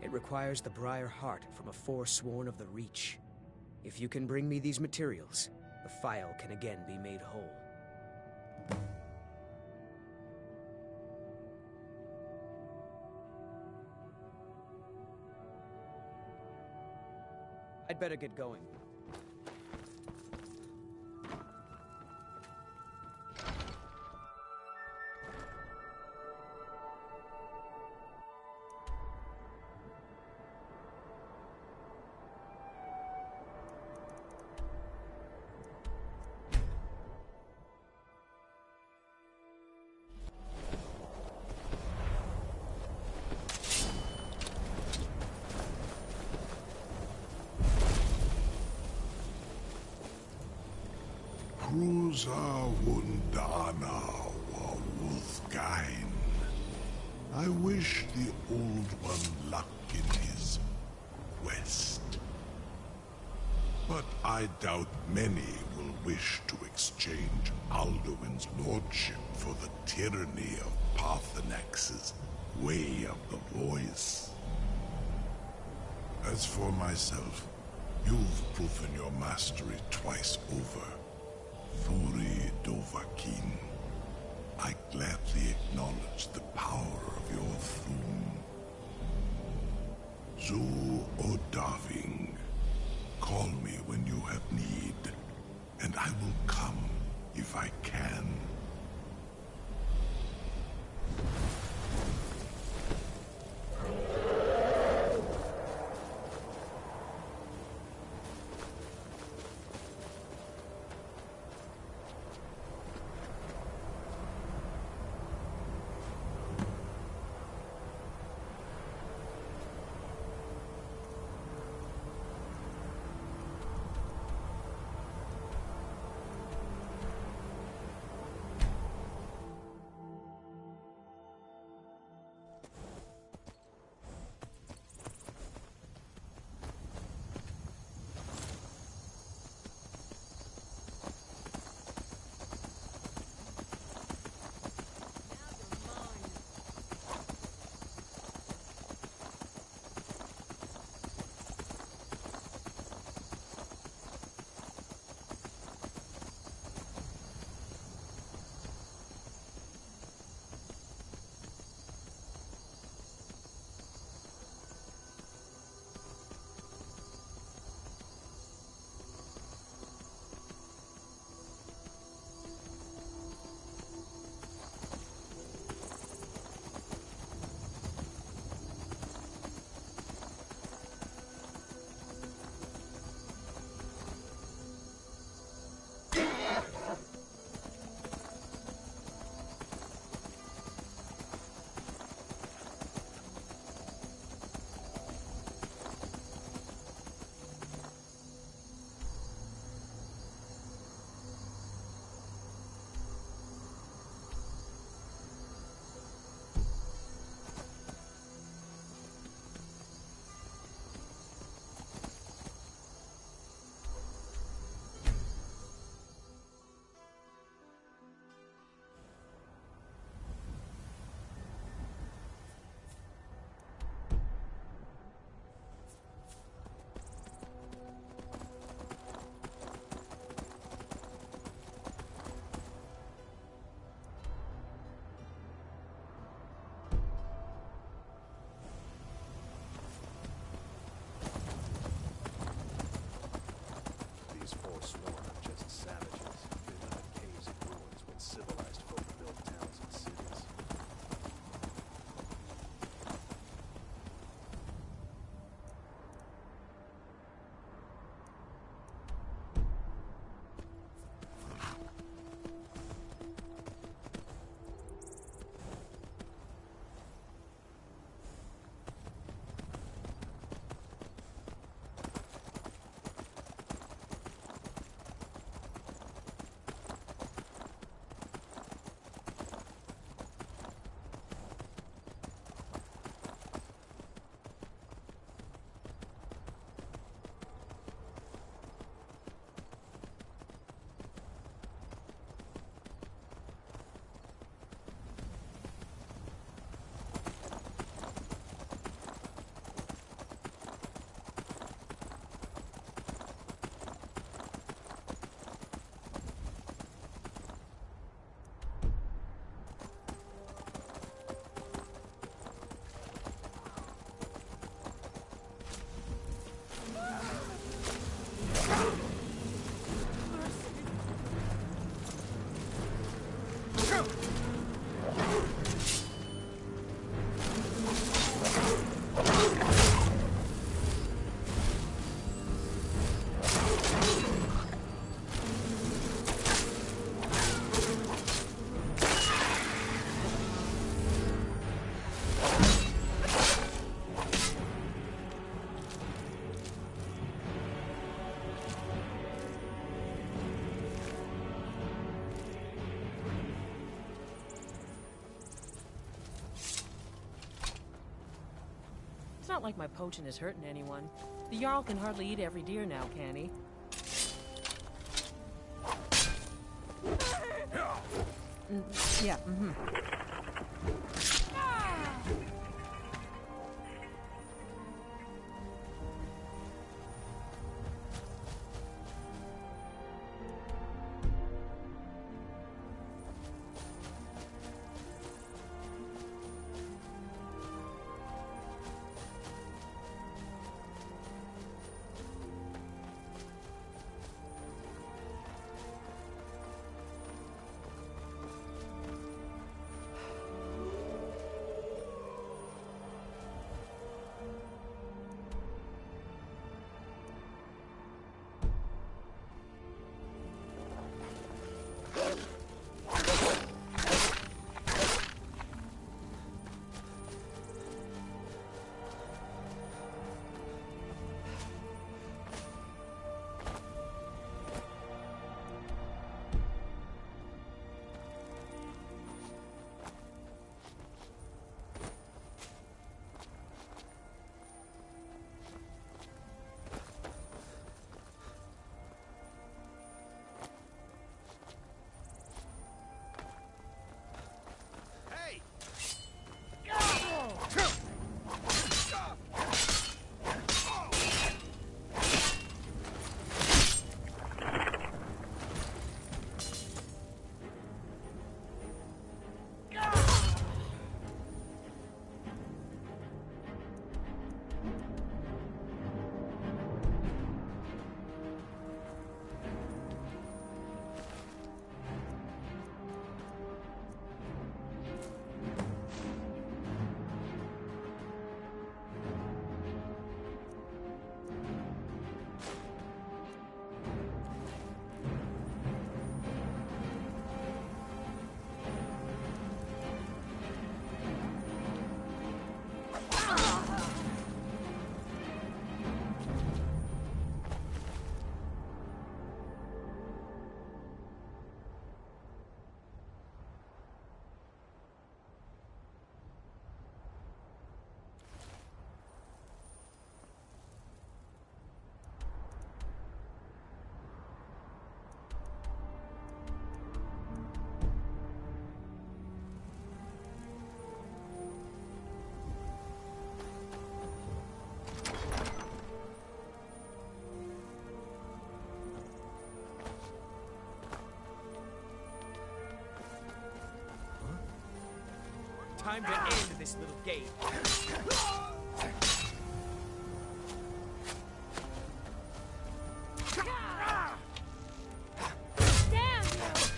It requires the briar heart from a forsworn of the Reach. If you can bring me these materials, the file can again be made whole. I'd better get going. Cruza Wundana wa Wuthgain. I wish the Old One luck in his quest. But I doubt many will wish to exchange Alduin's lordship for the tyranny of Paarthurnax's Way of the Voice. As for myself, you've proven your mastery twice over. Thuri Dovahkiin, I gladly acknowledge the power of your Thum. Zu Odaving, call me when you have need, and I will come if I can. not like my poaching is hurting anyone. The Jarl can hardly eat every deer now, can he? Yeah, Time to end this little game. Damn you!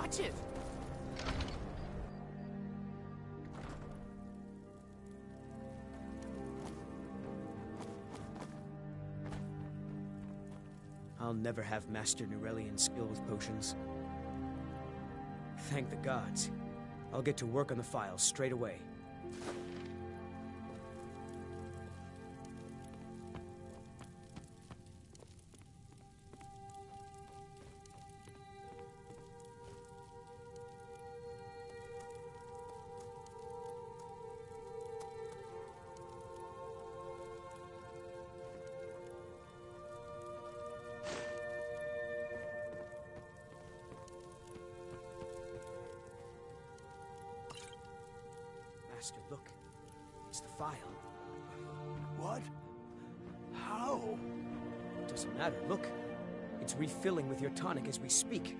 Watch it! I'll never have mastered Nurelian skill with potions. Thank the gods. I'll get to work on the files straight away. Master, look. It's the file. What? How? Doesn't matter, look. It's refilling with your tonic as we speak.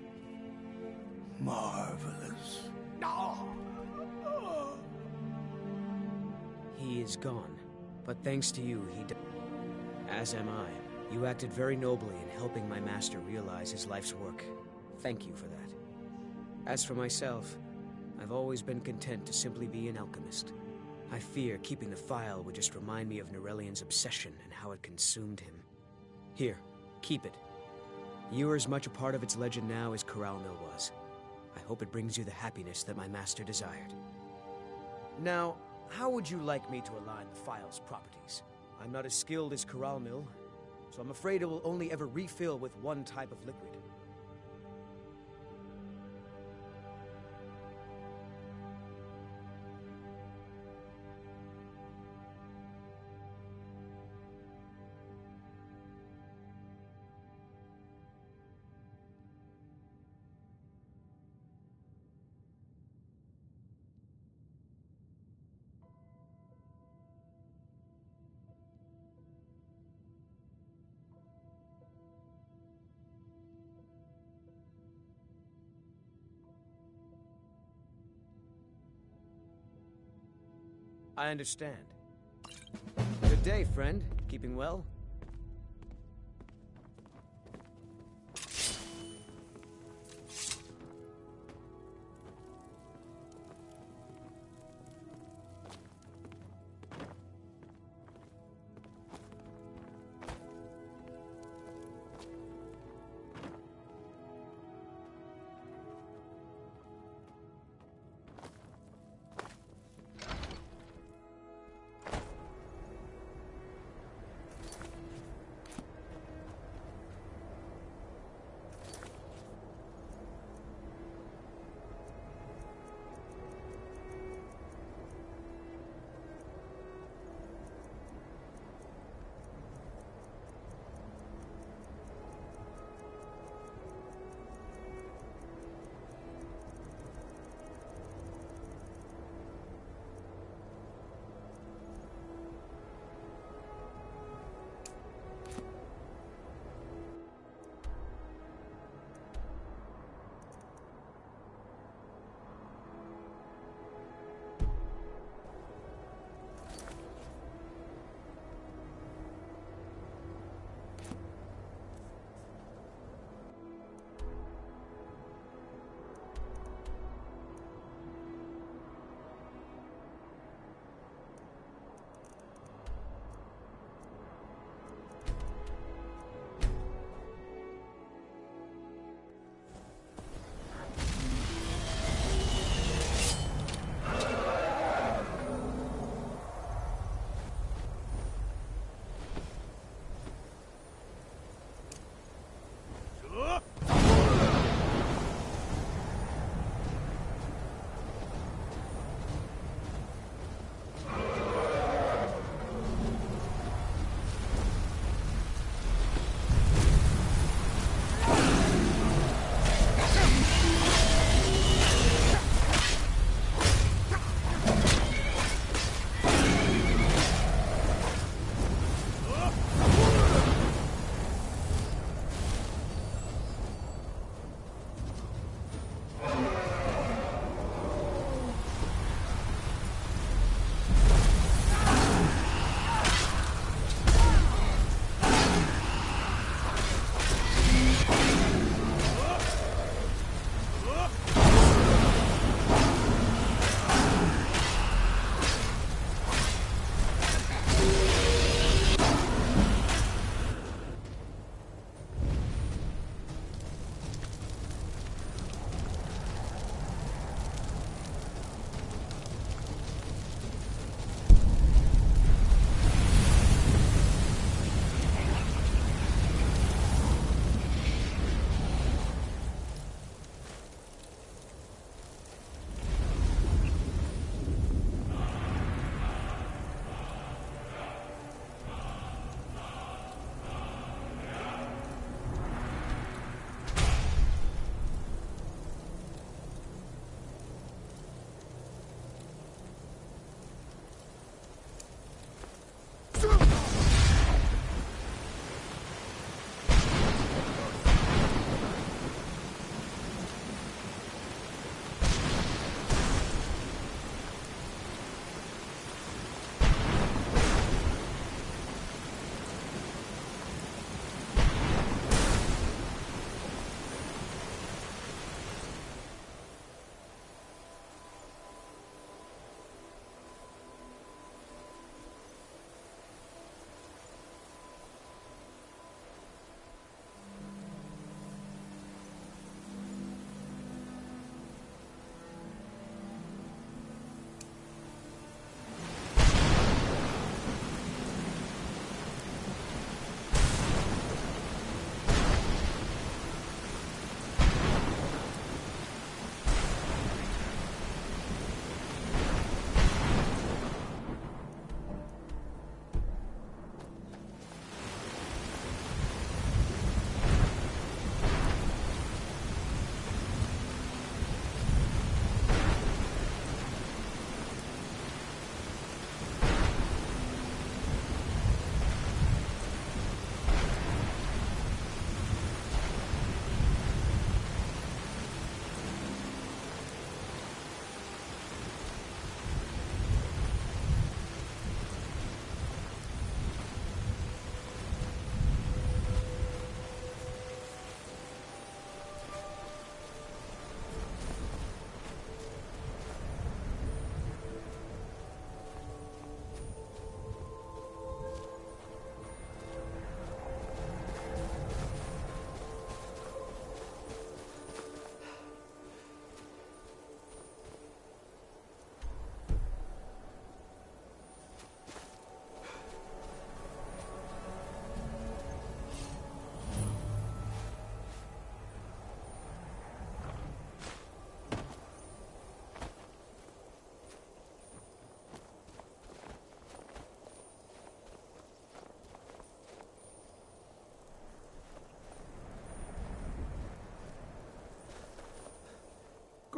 Marvelous. He is gone, but thanks to you, as am I. You acted very nobly in helping my master realize his life's work. Thank you for that. As for myself, I've always been content to simply be an alchemist. I fear keeping the file would just remind me of Nurelian's obsession and how it consumed him. Here, keep it. You are as much a part of its legend now as Corral Mill was. I hope it brings you the happiness that my master desired. Now, how would you like me to align the file's properties? I'm not as skilled as Corral Mill, so I'm afraid it will only ever refill with one type of liquid. I understand. Good day, friend. Keeping well?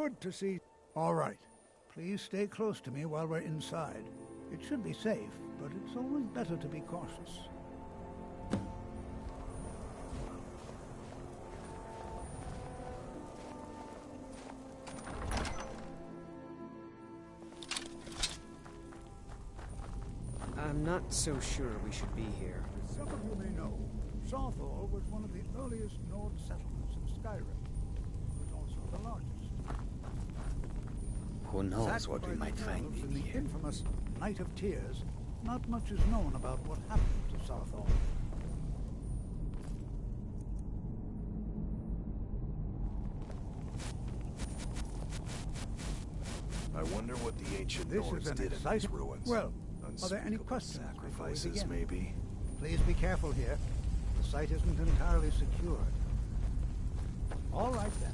good to see... All right. Please stay close to me while we're inside. It should be safe, but it's always better to be cautious. I'm not so sure we should be here. As some of you may know, Sawthor was one of the earliest Nord settlements in Skyrim. It was also the largest. Who knows what we might find in the here? infamous Night of Tears, not much is known about what happened to Sawthor. I wonder what the ancient This Nords is an did in these exciting... ruins. Well, are there any Unspeakable questions before we sacrifices, begin? maybe. Please be careful here. The site isn't entirely secured. All right, then.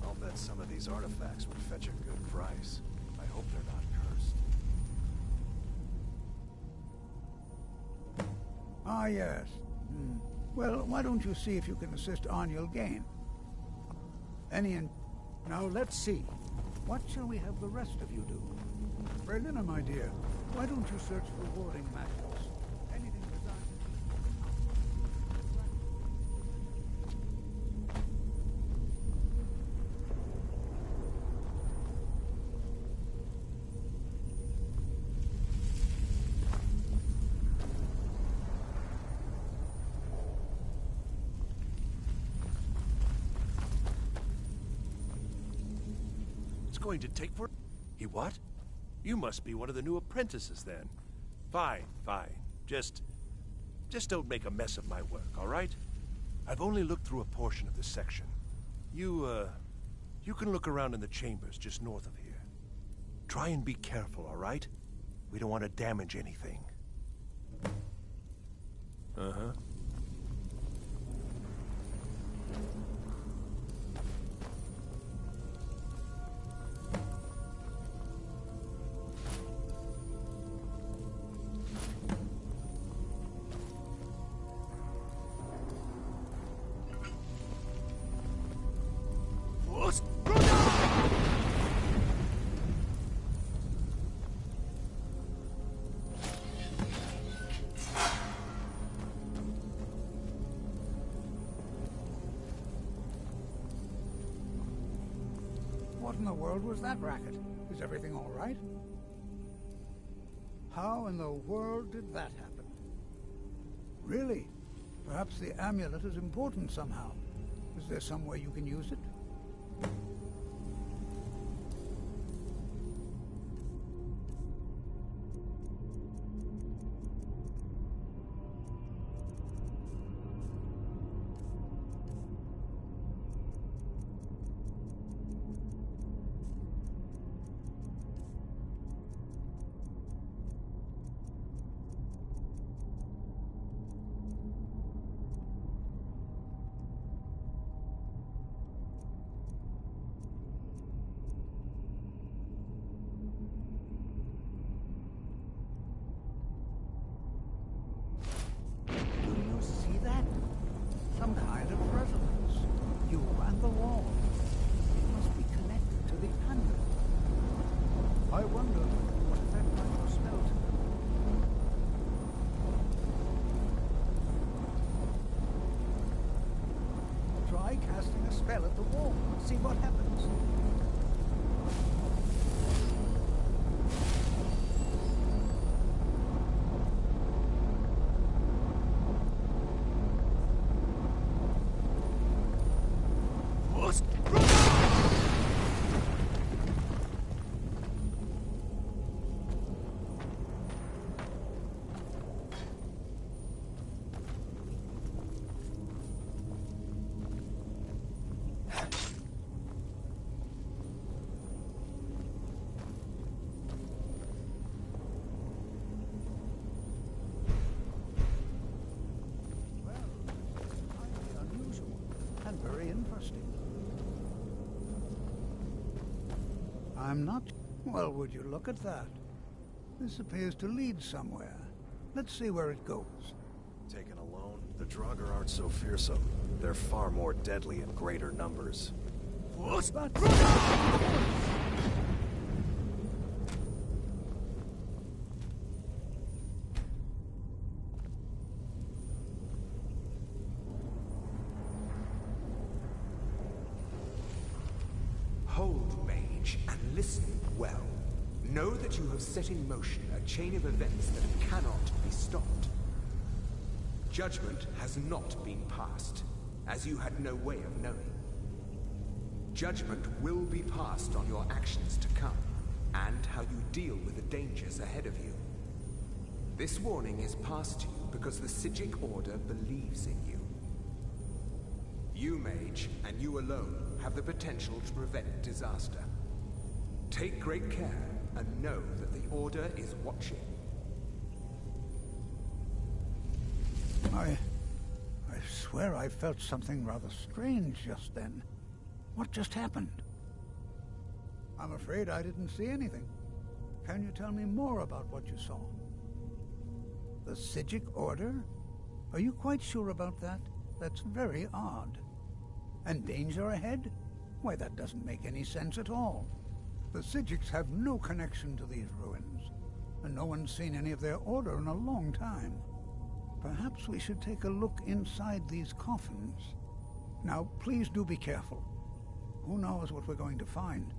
I'll bet some of these artifacts would fetch a good price. I hope they're not cursed. Ah, yes. Well, why don't you see if you can assist Arniel gain? Now, let's see. What shall we have the rest of you do? Berliner, my dear, why don't you search for warding magnets? Anything designed... Going to take for... He what? You must be one of the new apprentices then. Fine, fine. Just don't make a mess of my work, all right? I've only looked through a portion of this section. You can look around in the chambers just north of here. Try and be careful, all right? We don't want to damage anything. Uh-huh. What in the world was that racket? Is everything all right? How in the world did that happen? Really? Perhaps the amulet is important somehow. Is there some way you can use it? Some kind of resonance. You and the wall. It must be connected to the amulet. I wonder what effect might your spell to them. Try casting a spell at the wall. See what happens. I'm not... Well, would you look at that? This appears to lead somewhere. Let's see where it goes. Taken alone, the Draugr aren't so fearsome. They're far more deadly in greater numbers. What's that? Hold, mage, and listen well. Know that you have set in motion a chain of events that cannot be stopped. Judgment has not been passed, as you had no way of knowing. Judgment will be passed on your actions to come, and how you deal with the dangers ahead of you. This warning is passed to you because the Psijic Order believes in you. You, mage, and you alone, have the potential to prevent disaster. Take great care, and know that the Order is watching. I swear I felt something rather strange just then. What just happened? I'm afraid I didn't see anything. Can you tell me more about what you saw? The Psijic Order? Are you quite sure about that? That's very odd. And danger ahead? Why, that doesn't make any sense at all. The Psijics have no connection to these ruins, and no one's seen any of their order in a long time. Perhaps we should take a look inside these coffins. Now, please do be careful. Who knows what we're going to find?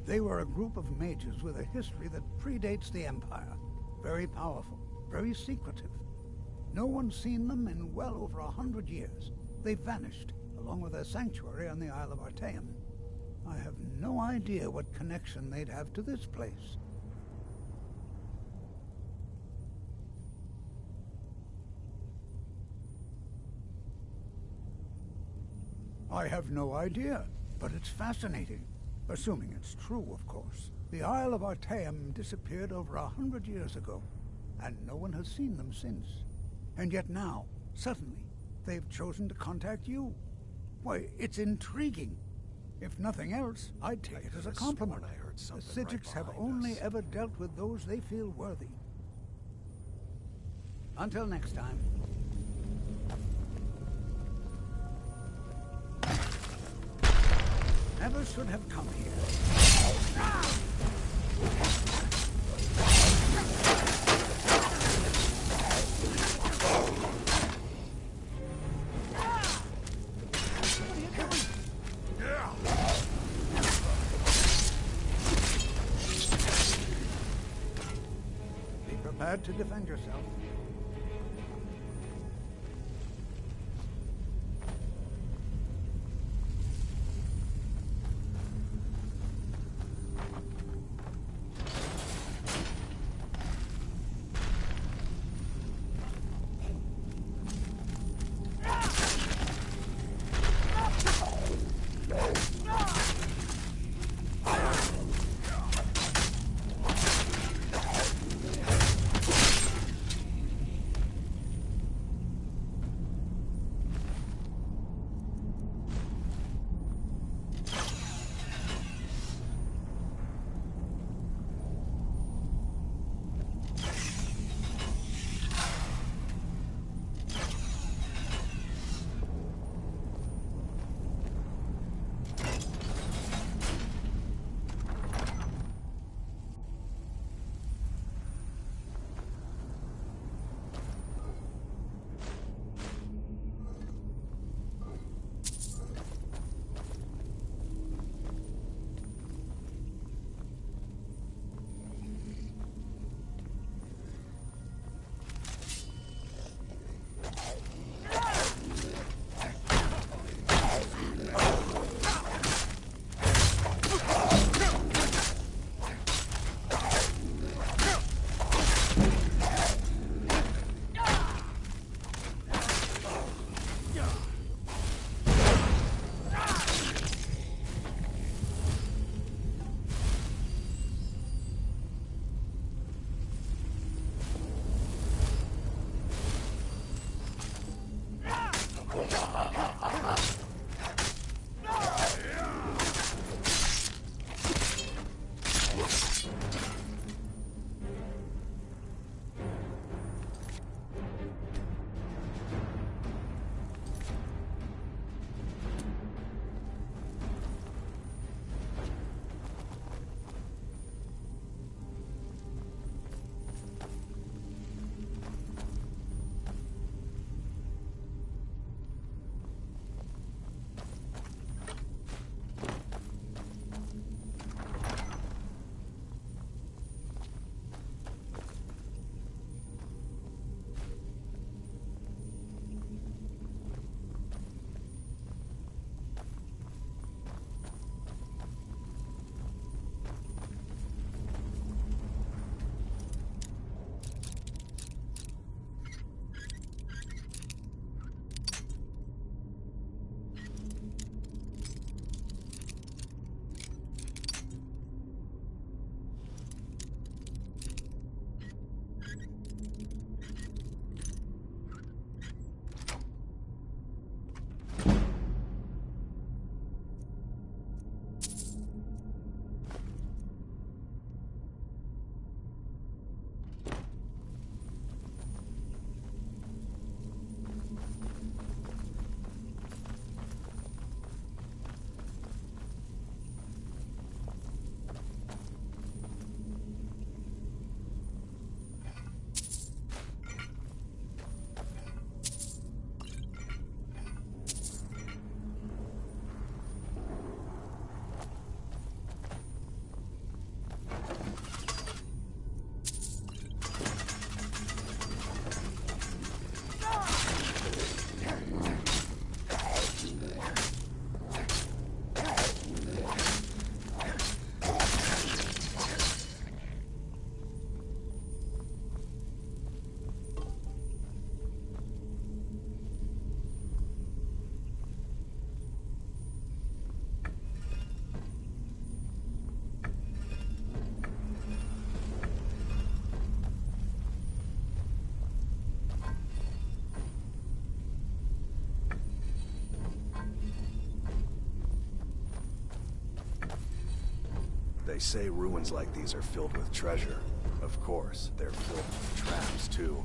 They were a group of mages with a history that predates the Empire. Very powerful, very secretive. No one's seen them in well over 100 years. They vanished, along with their sanctuary on the Isle of Artaeum. I have no idea what connection they'd have to this place. I have no idea, but it's fascinating. Assuming it's true, of course. The Isle of Artaeum disappeared over 100 years ago, and no one has seen them since. And yet now, suddenly, they've chosen to contact you. Why, it's intriguing. If nothing else, I'd take it as a compliment. The Psijics have only ever dealt with those they feel worthy. Until next time. Never should have come here. Be prepared to defend yourself. They say ruins like these are filled with treasure. Of course, they're filled with traps, too.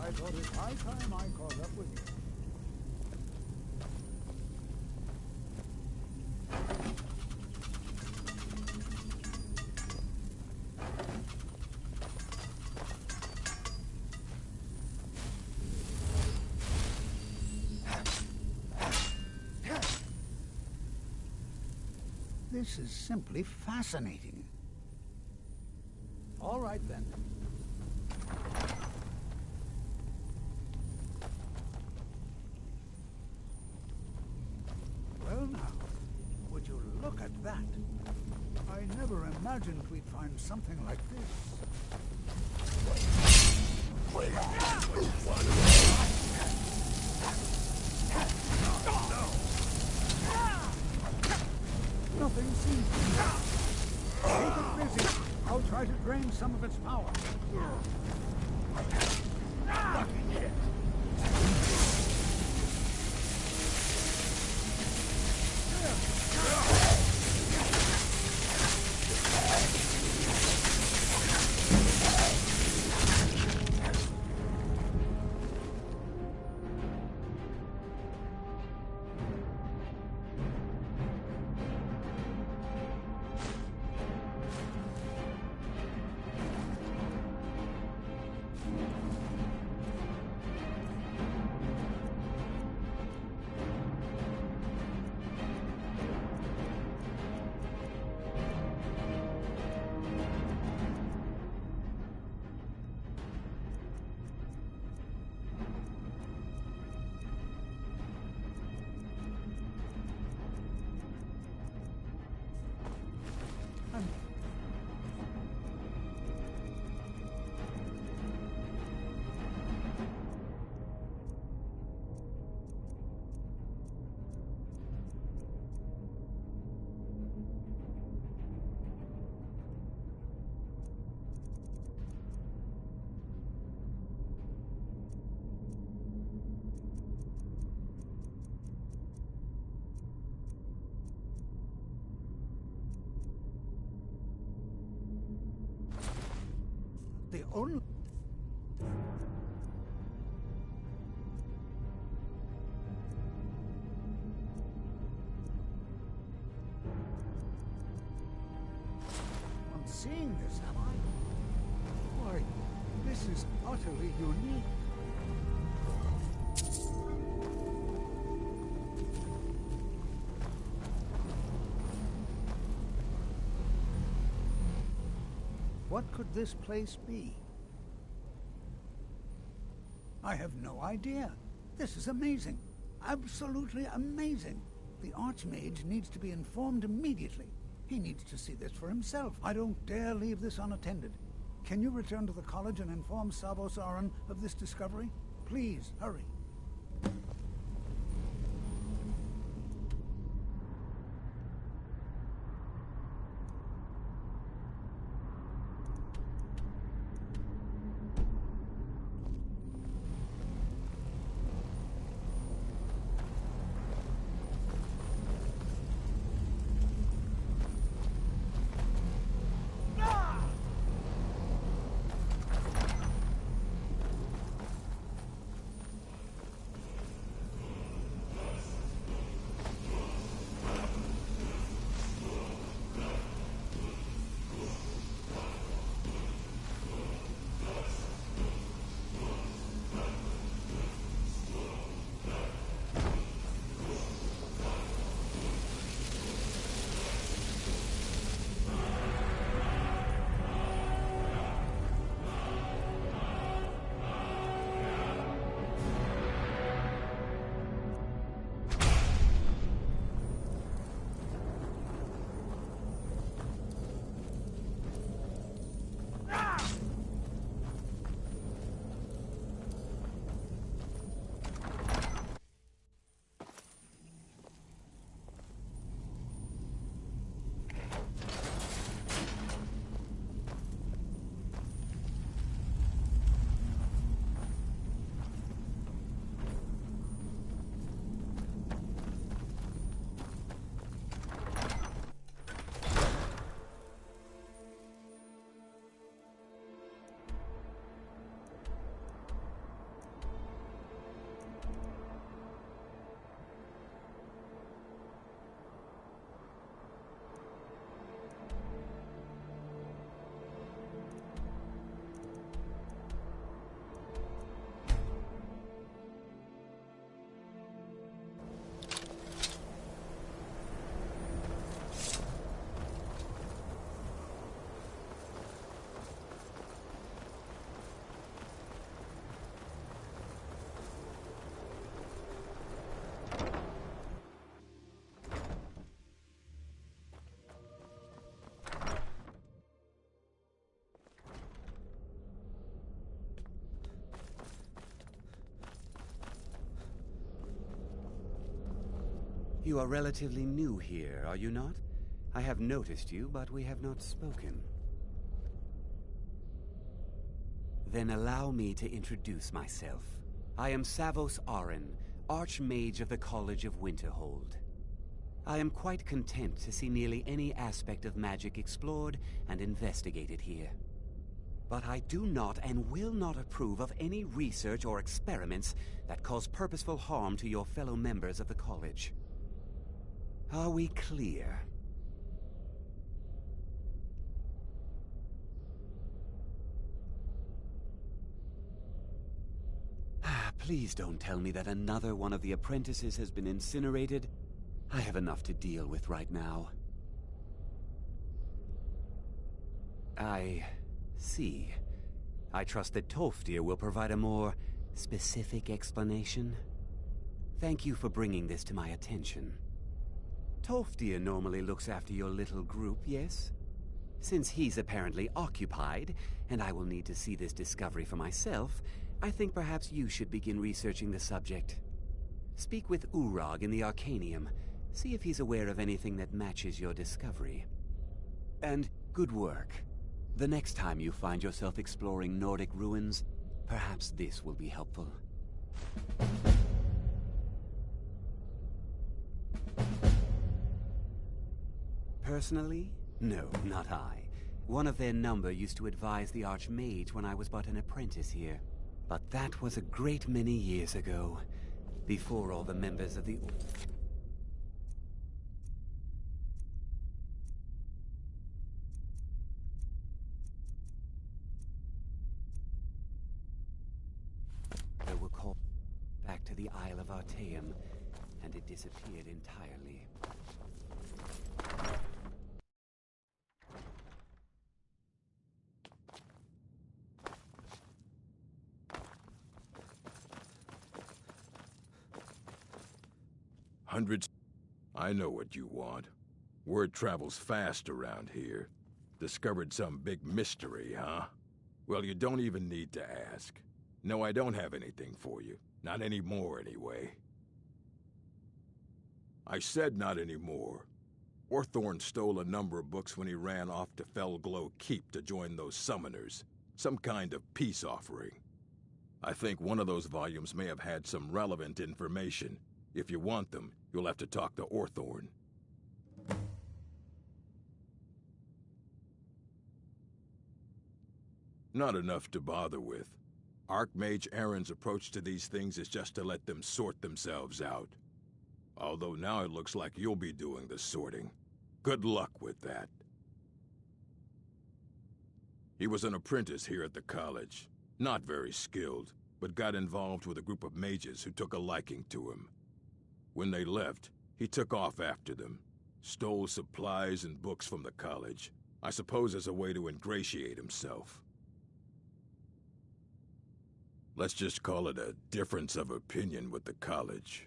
I thought it high time I caught up with you. This is simply fascinating. All right, then. Well, now, would you look at that? I never imagined we'd find something like this. Nothing seems to be. Keep it busy. I'll try to drain some of its power. Lucky hit. only... I'm seeing this, am I? Why, this is utterly unique. What could this place be? I have no idea. This is amazing. Absolutely amazing. The Archmage needs to be informed immediately. He needs to see this for himself. I don't dare leave this unattended. Can you return to the college and inform Savos Aran of this discovery? Please, hurry. You are relatively new here, are you not? I have noticed you, but we have not spoken. Then allow me to introduce myself. I am Savos Aran, Archmage of the College of Winterhold. I am quite content to see nearly any aspect of magic explored and investigated here. But I do not and will not approve of any research or experiments that cause purposeful harm to your fellow members of the college. Are we clear? Please don't tell me that another one of the apprentices has been incinerated. I have enough to deal with right now. I see. I trust that Tolfdir will provide a more specific explanation. Thank you for bringing this to my attention. Tolfdir normally looks after your little group, yes? Since he's apparently occupied, and I will need to see this discovery for myself, I think perhaps you should begin researching the subject. Speak with Urag in the Arcanium. See if he's aware of anything that matches your discovery. And good work. The next time you find yourself exploring Nordic ruins, perhaps this will be helpful. Personally, no, not I. One of their number used to advise the Archmage when I was but an apprentice here. But that was a great many years ago, before all the members of the... They were called back to the Isle of Artaeum, and it disappeared entirely. Hundreds... I know what you want. Word travels fast around here. Discovered some big mystery, huh? Well, you don't even need to ask. No, I don't have anything for you. Not anymore, anyway. I said not anymore. Orthorn stole a number of books when he ran off to Felglow Keep to join those summoners. Some kind of peace offering. I think one of those volumes may have had some relevant information. If you want them, you'll have to talk to Orthorn. Not enough to bother with. Archmage Aaron's approach to these things is just to let them sort themselves out. Although now it looks like you'll be doing the sorting. Good luck with that. He was an apprentice here at the college. Not very skilled, but got involved with a group of mages who took a liking to him. When they left, he took off after them. Stole supplies and books from the college. I suppose as a way to ingratiate himself. Let's just call it a difference of opinion with the college.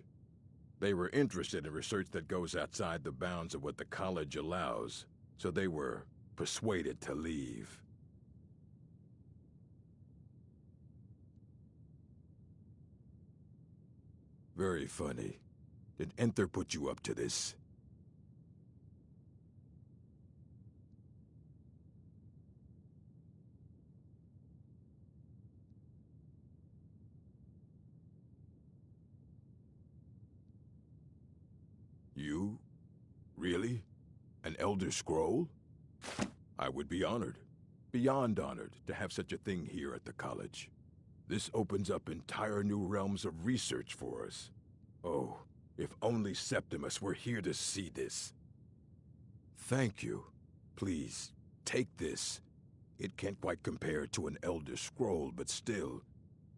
They were interested in research that goes outside the bounds of what the college allows, so they were persuaded to leave. Very funny. Did Enther put you up to this? You? Really? An Elder Scroll? I would be honored. Beyond honored to have such a thing here at the college. This opens up entire new realms of research for us. Oh, if only Septimus were here to see this. Thank you. Please, take this. It can't quite compare to an Elder Scroll, but still,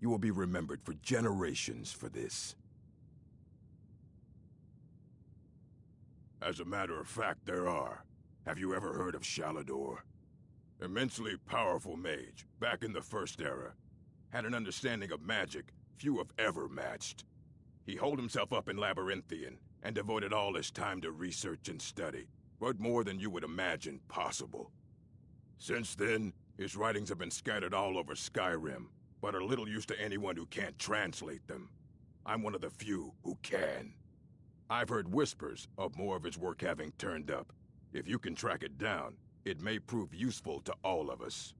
you will be remembered for generations for this. As a matter of fact, there are. Have you ever heard of Shalador? Immensely powerful mage, back in the First Era. Had an understanding of magic few have ever matched. He holed himself up in Labyrinthian, and devoted all his time to research and study. Wrote more than you would imagine possible. Since then, his writings have been scattered all over Skyrim, but are little use to anyone who can't translate them. I'm one of the few who can. I've heard whispers of more of his work having turned up. If you can track it down, it may prove useful to all of us.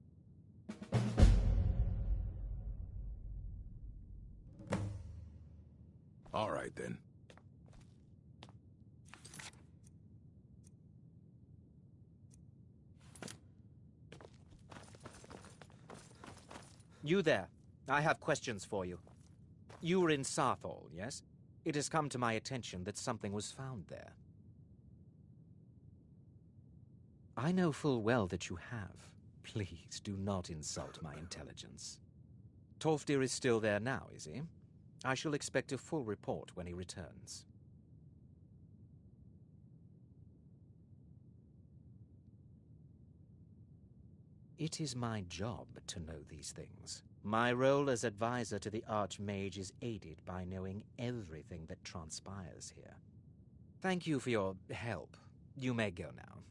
All right, then. You there. I have questions for you. You were in Sarthal, yes? It has come to my attention that something was found there. I know full well that you have. Please, do not insult my intelligence. Tolfdir is still there now, is he? I shall expect a full report when he returns. It is my job to know these things. My role as advisor to the Archmage is aided by knowing everything that transpires here. Thank you for your help. You may go now.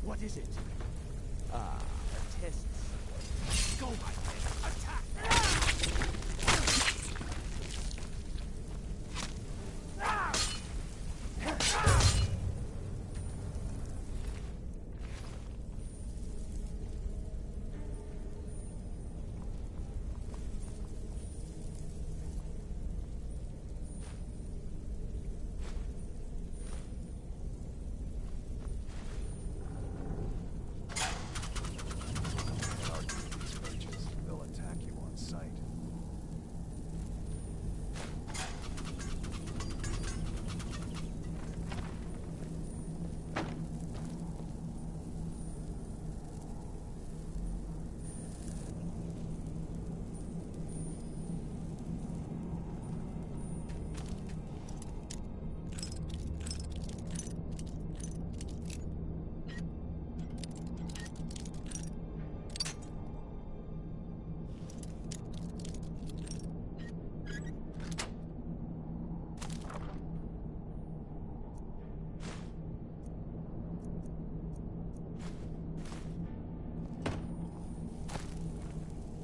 What is it? Ah, the tests. Go, my men! Attack! They'll attack you on sight.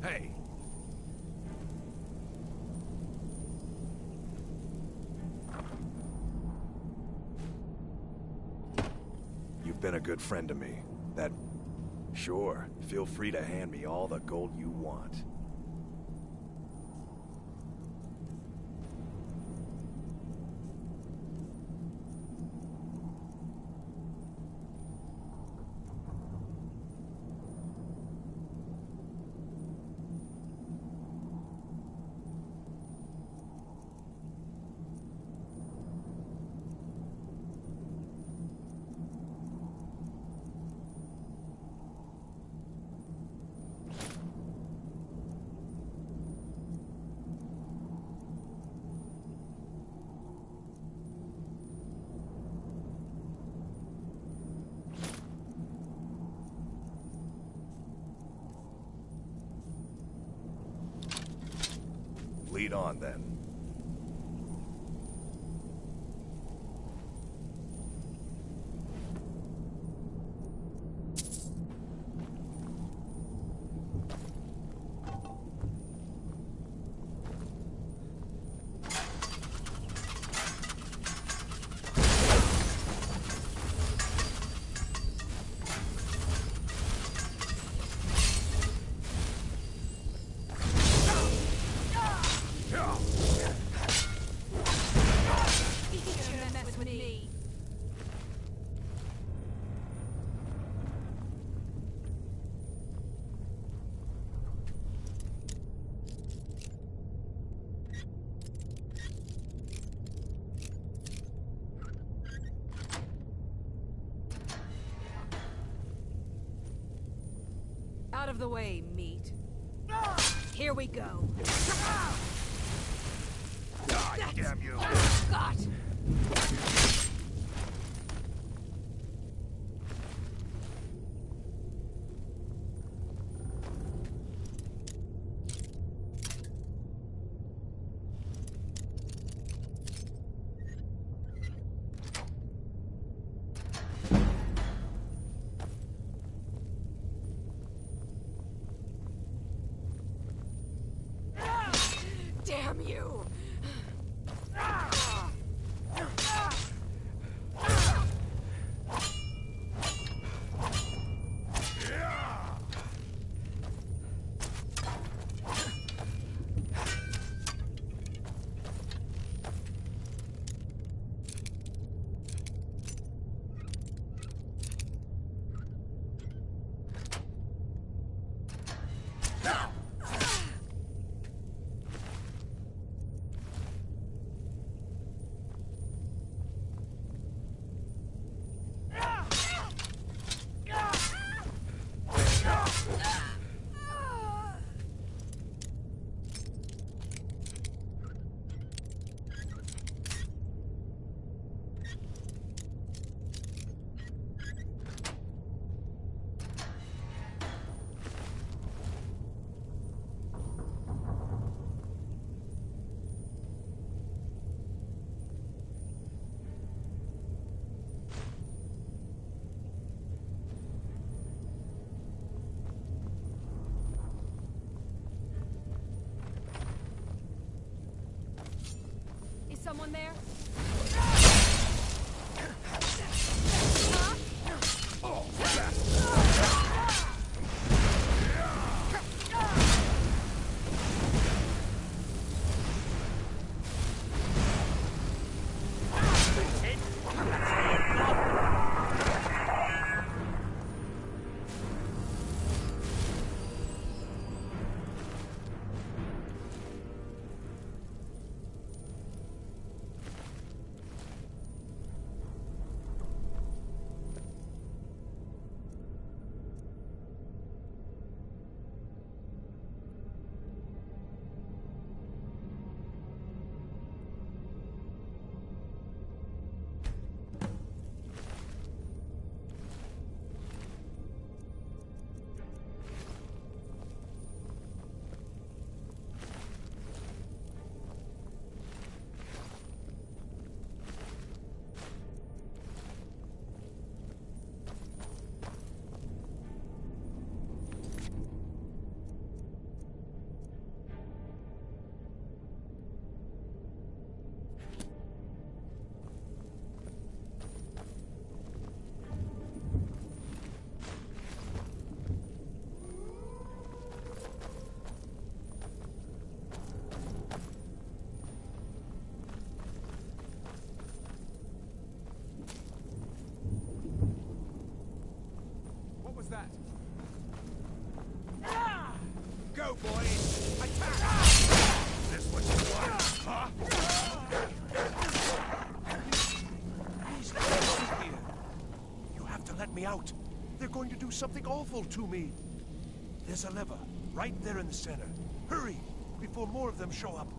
Hey! You've been a good friend to me. That... Sure, feel free to hand me all the gold you want. Lead on, then. Out of the way, meat. Here we go. God damn you! God! Damn you! that? Go, boys! Attack! This what you want, huh? Please let me out here. You have to let me out. They're going to do something awful to me. There's a lever right there in the center. Hurry, before more of them show up.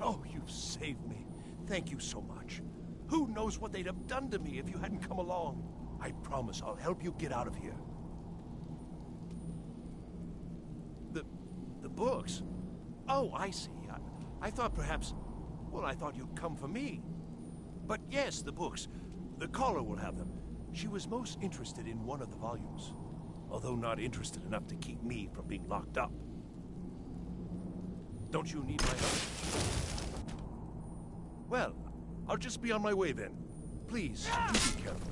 Oh, you've saved me. Thank you so much. Who knows what they'd have done to me if you hadn't come along? I promise I'll help you get out of here. The books? Oh, I see. I thought perhaps... Well, I thought you'd come for me. But yes, the books. The caller will have them. She was most interested in one of the volumes, although not interested enough to keep me from being locked up. Don't you need my help? Well, I'll just be on my way then. Please, do be careful.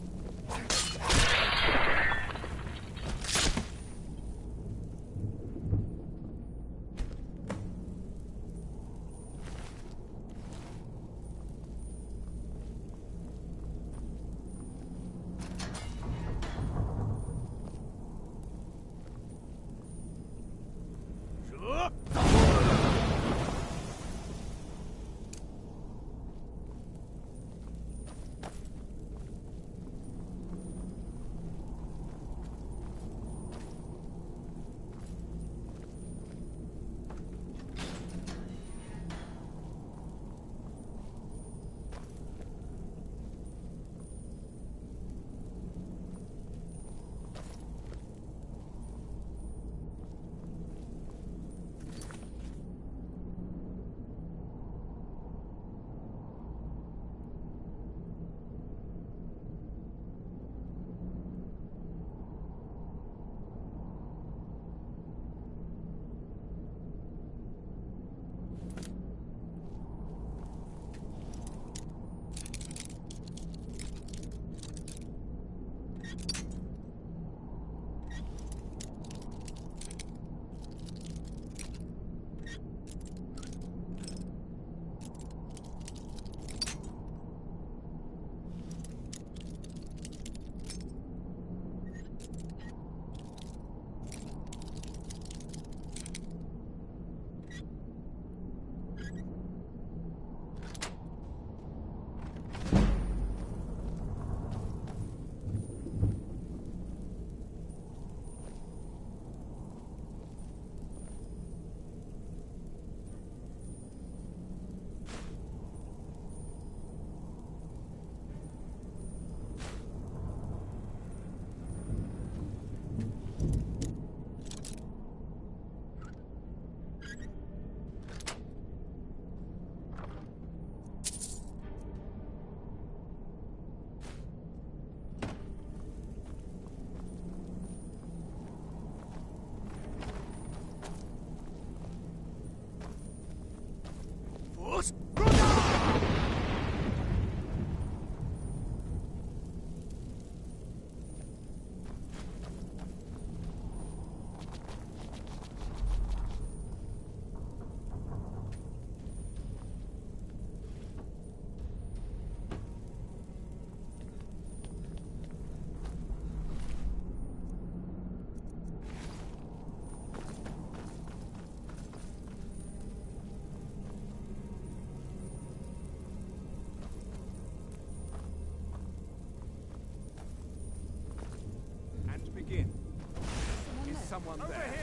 Is someone there? Over here!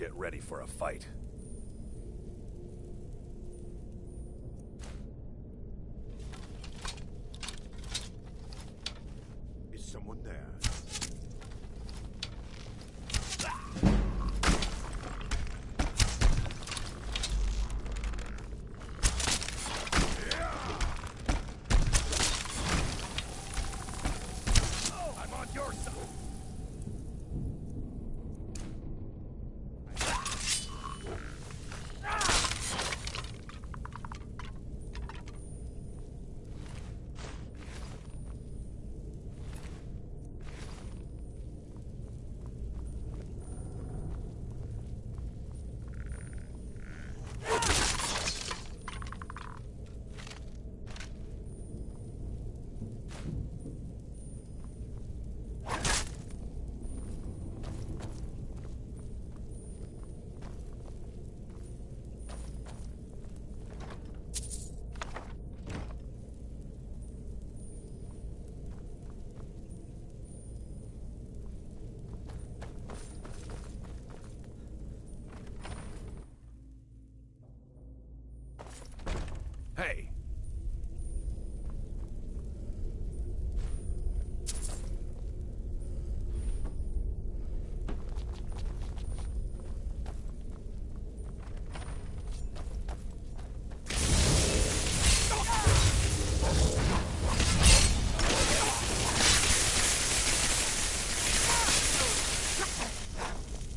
get ready for a fight. Is someone there? I'm on your side. Hey!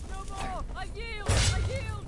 No more! I yield! I yield!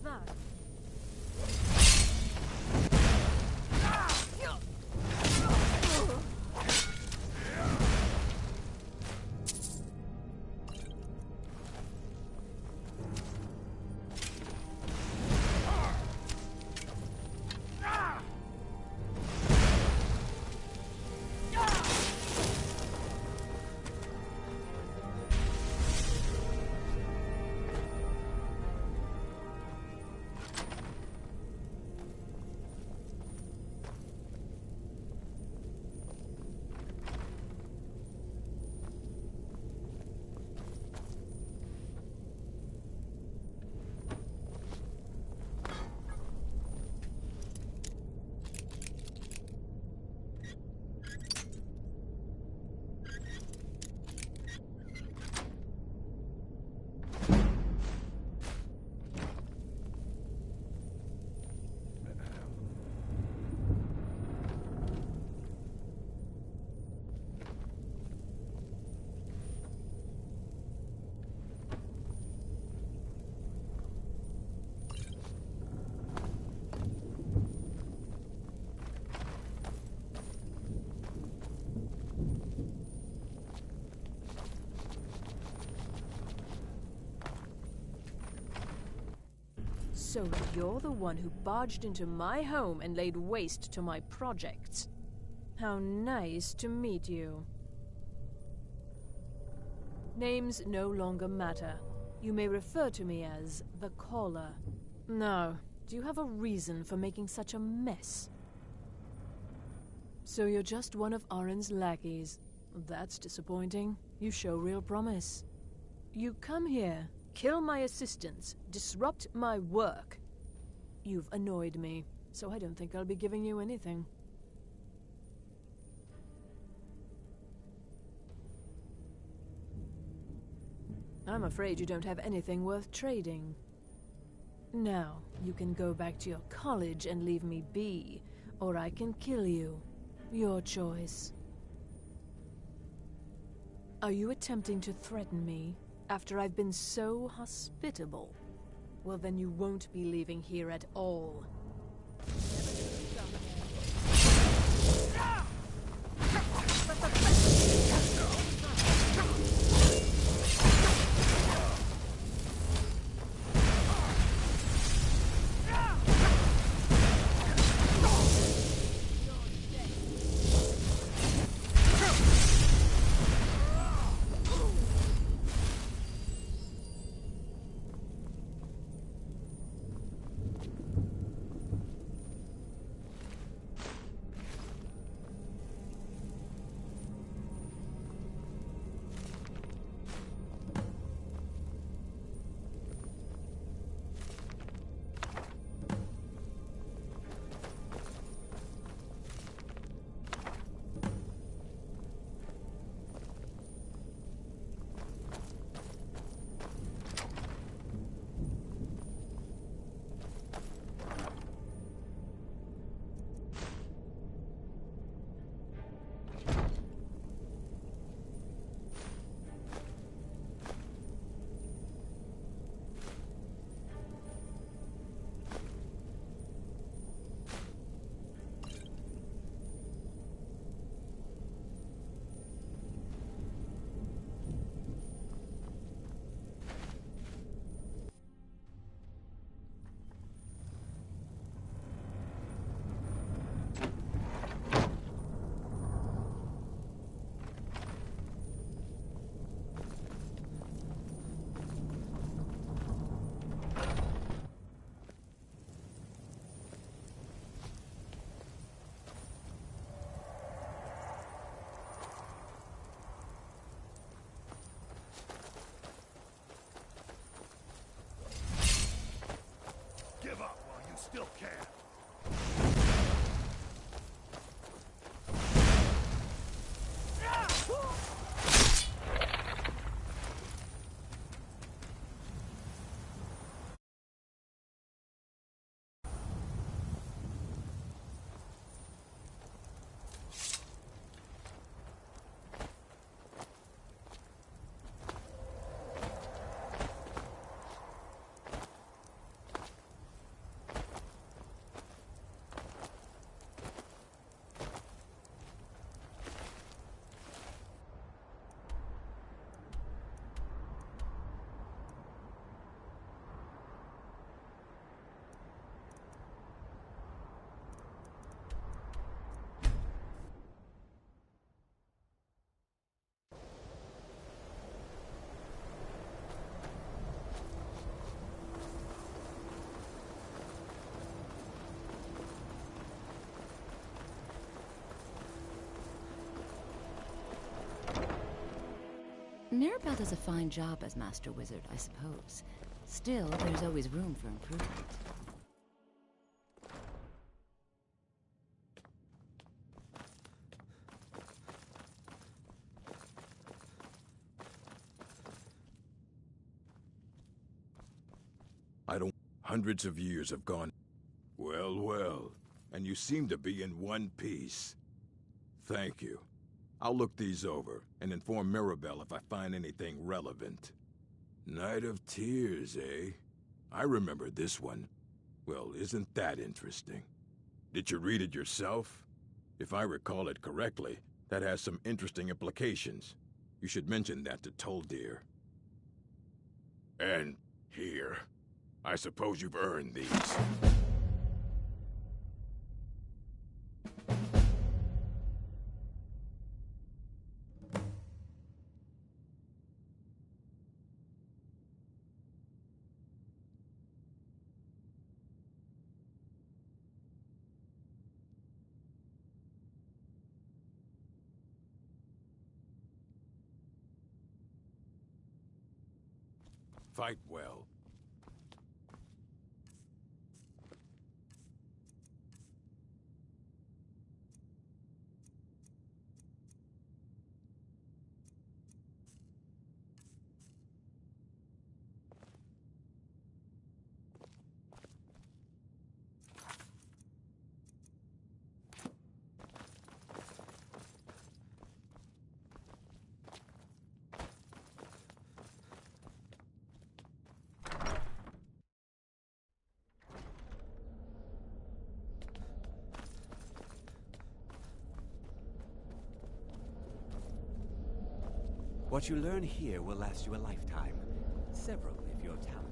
that? So you're the one who barged into my home and laid waste to my projects. How nice to meet you. Names no longer matter. You may refer to me as the Caller. Now, do you have a reason for making such a mess? So you're just one of Arin's lackeys. That's disappointing. You show real promise. You come here, kill my assistants, disrupt my work. You've annoyed me, so I don't think I'll be giving you anything. I'm afraid you don't have anything worth trading. Now, you can go back to your college and leave me be, or I can kill you. Your choice. Are you attempting to threaten me after I've been so hospitable? Well, then you won't be leaving here at all. Still can. Mirabelle does a fine job as Master Wizard, I suppose. Still, there's always room for improvement. Hundreds of years have gone. Well, well. And you seem to be in one piece. Thank you. I'll look these over and inform Mirabelle if I find anything relevant. Night of Tears, eh? I remember this one. Well, isn't that interesting? Did you read it yourself? If I recall it correctly, that has some interesting implications. You should mention that to Toldir. And here. I suppose you've earned these. Fight well. What you learn here will last you a lifetime. Several, if you're talented.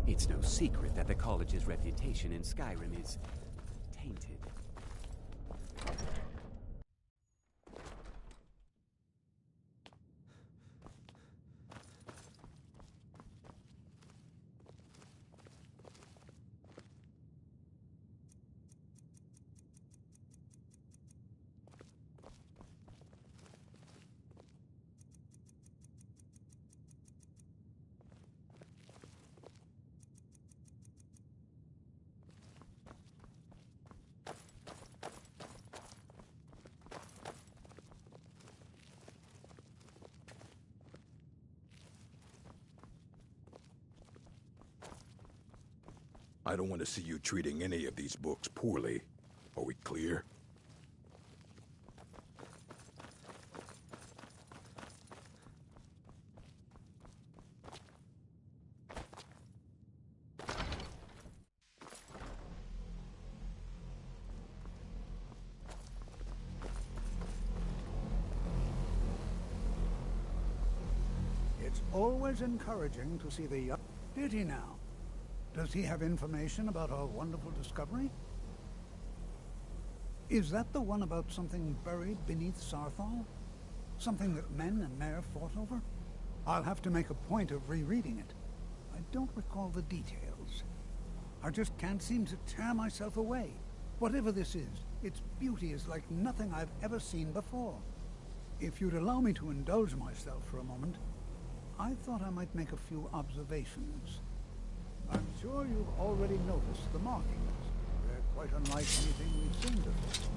It's no secret that the college's reputation in Skyrim is tainted. I don't want to see you treating any of these books poorly. Are we clear? It's always encouraging to see the young... Did he now? Does he have information about our wonderful discovery? Is that the one about something buried beneath Sarthal? Something that men and Mare fought over? I'll have to make a point of rereading it. I don't recall the details. I just can't seem to tear myself away. Whatever this is, its beauty is like nothing I've ever seen before. If you'd allow me to indulge myself for a moment, I thought I might make a few observations. I'm sure you've already noticed the markings. They're quite unlike anything we've seen before.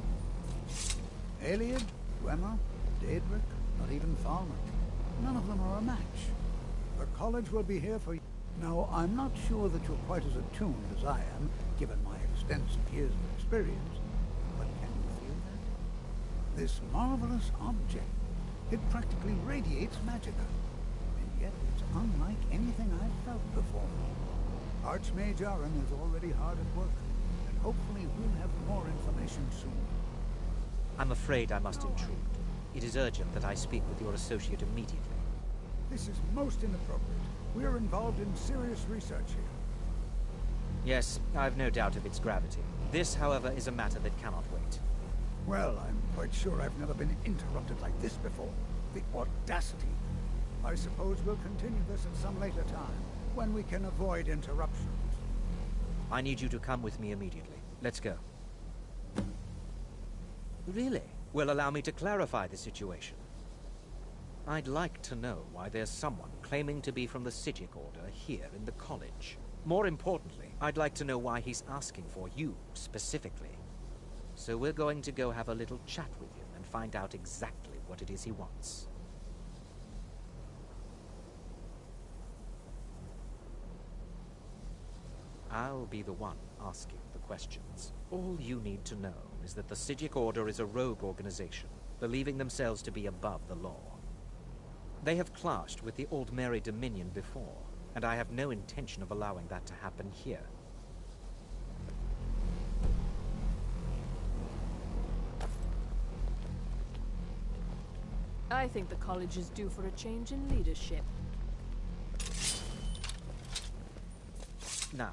Aliad, Dwemer, Daedric, not even Falmer. None of them are a match. The college will be here for you. Now, I'm not sure that you're quite as attuned as I am, given my extensive years of experience, but can you feel that? This marvelous object, it practically radiates magicka, and yet it's unlike anything I've felt before. Archmage Aaron is already hard at work, and hopefully we'll have more information soon. I'm afraid I must intrude. It is urgent that I speak with your associate immediately. This is most inappropriate. We're involved in serious research here. Yes, I've no doubt of its gravity. This, however, is a matter that cannot wait. Well, I'm quite sure I've never been interrupted like this before. The audacity. I suppose we'll continue this at some later time, when we can avoid interruptions. I need you to come with me immediately. Let's go. Really? Well, allow me to clarify the situation. I'd like to know why there's someone claiming to be from the Psijic Order here in the college. More importantly, I'd like to know why he's asking for you, specifically. So we're going to go have a little chat with him and find out exactly what it is he wants. I'll be the one asking the questions. All you need to know is that the Psijic Order is a rogue organization, believing themselves to be above the law. They have clashed with the Old Mary Dominion before, and I have no intention of allowing that to happen here. I think the college is due for a change in leadership. Now,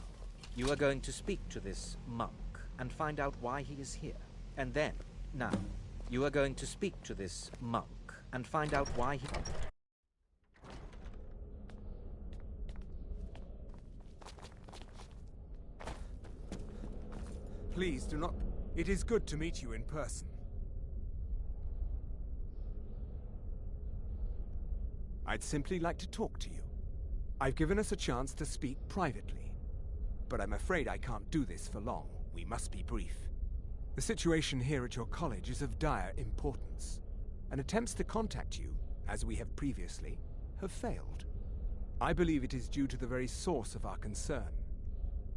you are going to speak to this monk and find out why he is here. And then, now, you are going to speak to this monk and find out why he... Please do not... It is good to meet you in person. I'd simply like to talk to you. I've given us a chance to speak privately, but I'm afraid I can't do this for long. We must be brief. The situation here at your college is of dire importance, and attempts to contact you, as we have previously, have failed. I believe it is due to the very source of our concern.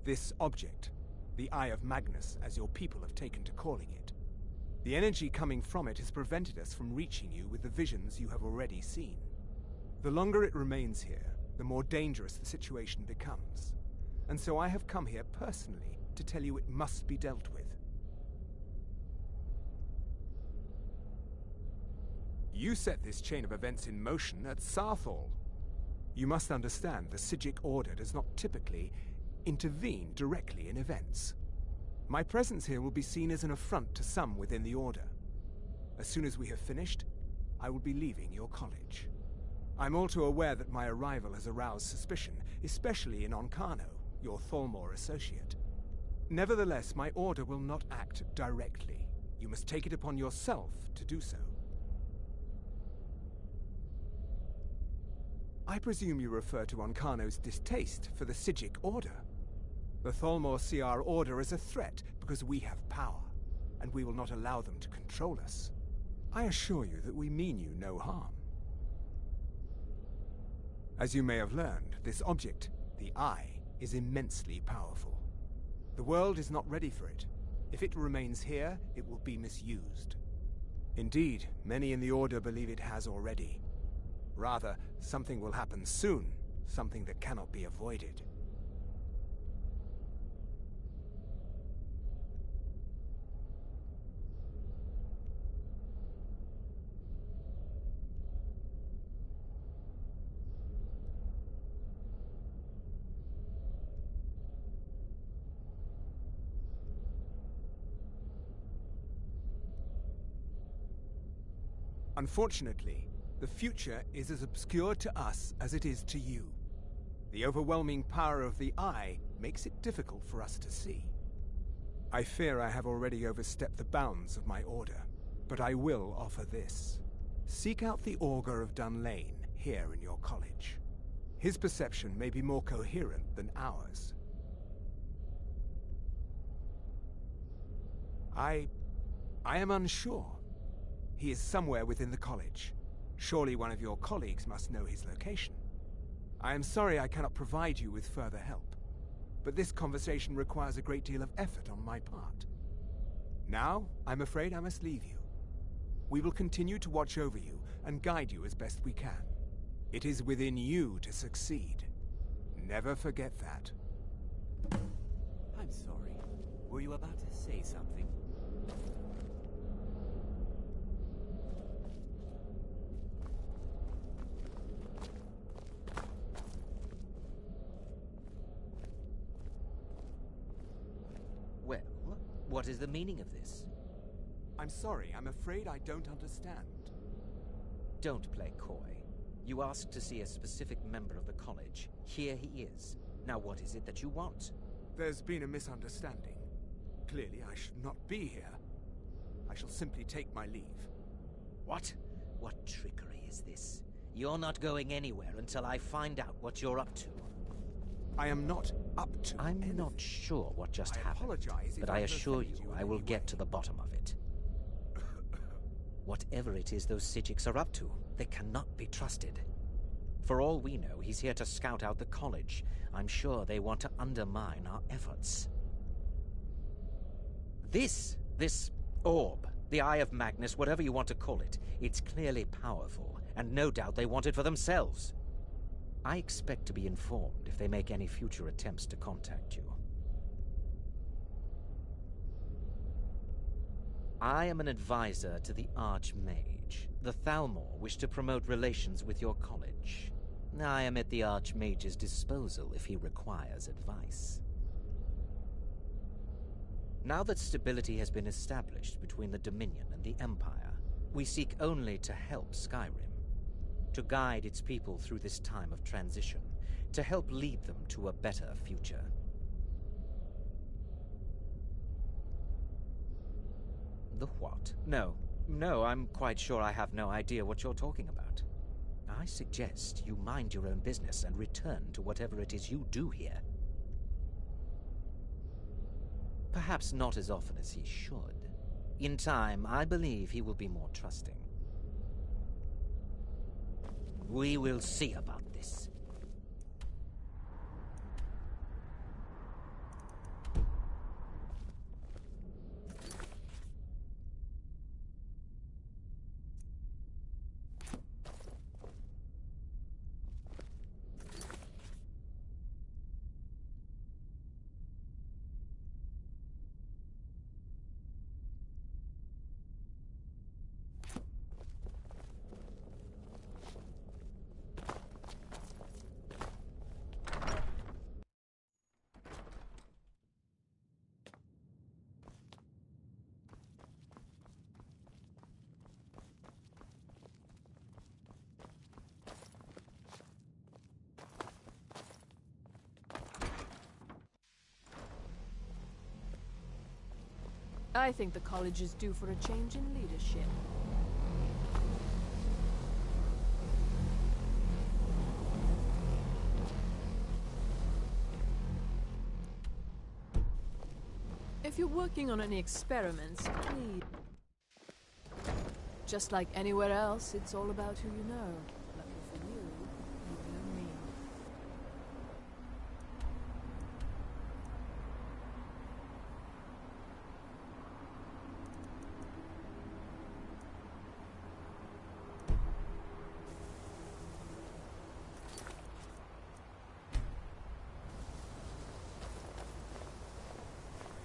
This object, the Eye of Magnus, as your people have taken to calling it. The energy coming from it has prevented us from reaching you with the visions you have already seen. The longer it remains here, the more dangerous the situation becomes. And so I have come here personally to tell you it must be dealt with. You set this chain of events in motion at Sarthal. You must understand, the Psijic Order does not typically intervene directly in events. My presence here will be seen as an affront to some within the Order. As soon as we have finished, I will be leaving your college. I'm all too aware that my arrival has aroused suspicion, especially in Onkano, your Thalmor associate. Nevertheless, my Order will not act directly. You must take it upon yourself to do so. I presume you refer to Onkano's distaste for the Psijic Order. The Thalmor see our Order as a threat because we have power, and we will not allow them to control us. I assure you that we mean you no harm. As you may have learned, this object, the Eye, is immensely powerful. The world is not ready for it. If it remains here, it will be misused. Indeed, many in the Order believe it has already. Rather, something will happen soon, something that cannot be avoided. Unfortunately, the future is as obscure to us as it is to you. The overwhelming power of the Eye makes it difficult for us to see. I fear I have already overstepped the bounds of my Order, but I will offer this. Seek out the Augur of Dunlane here in your college. His perception may be more coherent than ours. I am unsure. He is somewhere within the college. Surely one of your colleagues must know his location. I am sorry I cannot provide you with further help, but this conversation requires a great deal of effort on my part. Now, I'm afraid I must leave you. We will continue to watch over you and guide you as best we can. It is within you to succeed. Never forget that. I'm sorry. Were you about to say something? Well, what is the meaning of this? I'm sorry, I'm afraid I don't understand. Don't play coy. You asked to see a specific member of the college. Here he is. Now what is it that you want? There's been a misunderstanding. Clearly I should not be here. I shall simply take my leave. What? What trickery is this? You're not going anywhere until I find out what you're up to. I am not up to anything. Not sure what just happened, but I assure you I will get to the bottom of it. Whatever it is those Psijics are up to, they cannot be trusted. For all we know, he's here to scout out the college. I'm sure they want to undermine our efforts. This orb, the Eye of Magnus, whatever you want to call it, it's clearly powerful, and no doubt they want it for themselves. I expect to be informed if they make any future attempts to contact you. I am an advisor to the Archmage. The Thalmor wish to promote relations with your college. I am at the Archmage's disposal if he requires advice. Now that stability has been established between the Dominion and the Empire, we seek only to help Skyrim. To guide its people through this time of transition, to help lead them to a better future. The what? No, I'm quite sure I have no idea what you're talking about. I suggest you mind your own business and return to whatever it is you do here. Perhaps not as often as he should. In time, I believe he will be more trusting. We will see about this. I think the college is due for a change in leadership. If you're working on any experiments, please. Just like anywhere else, it's all about who you know.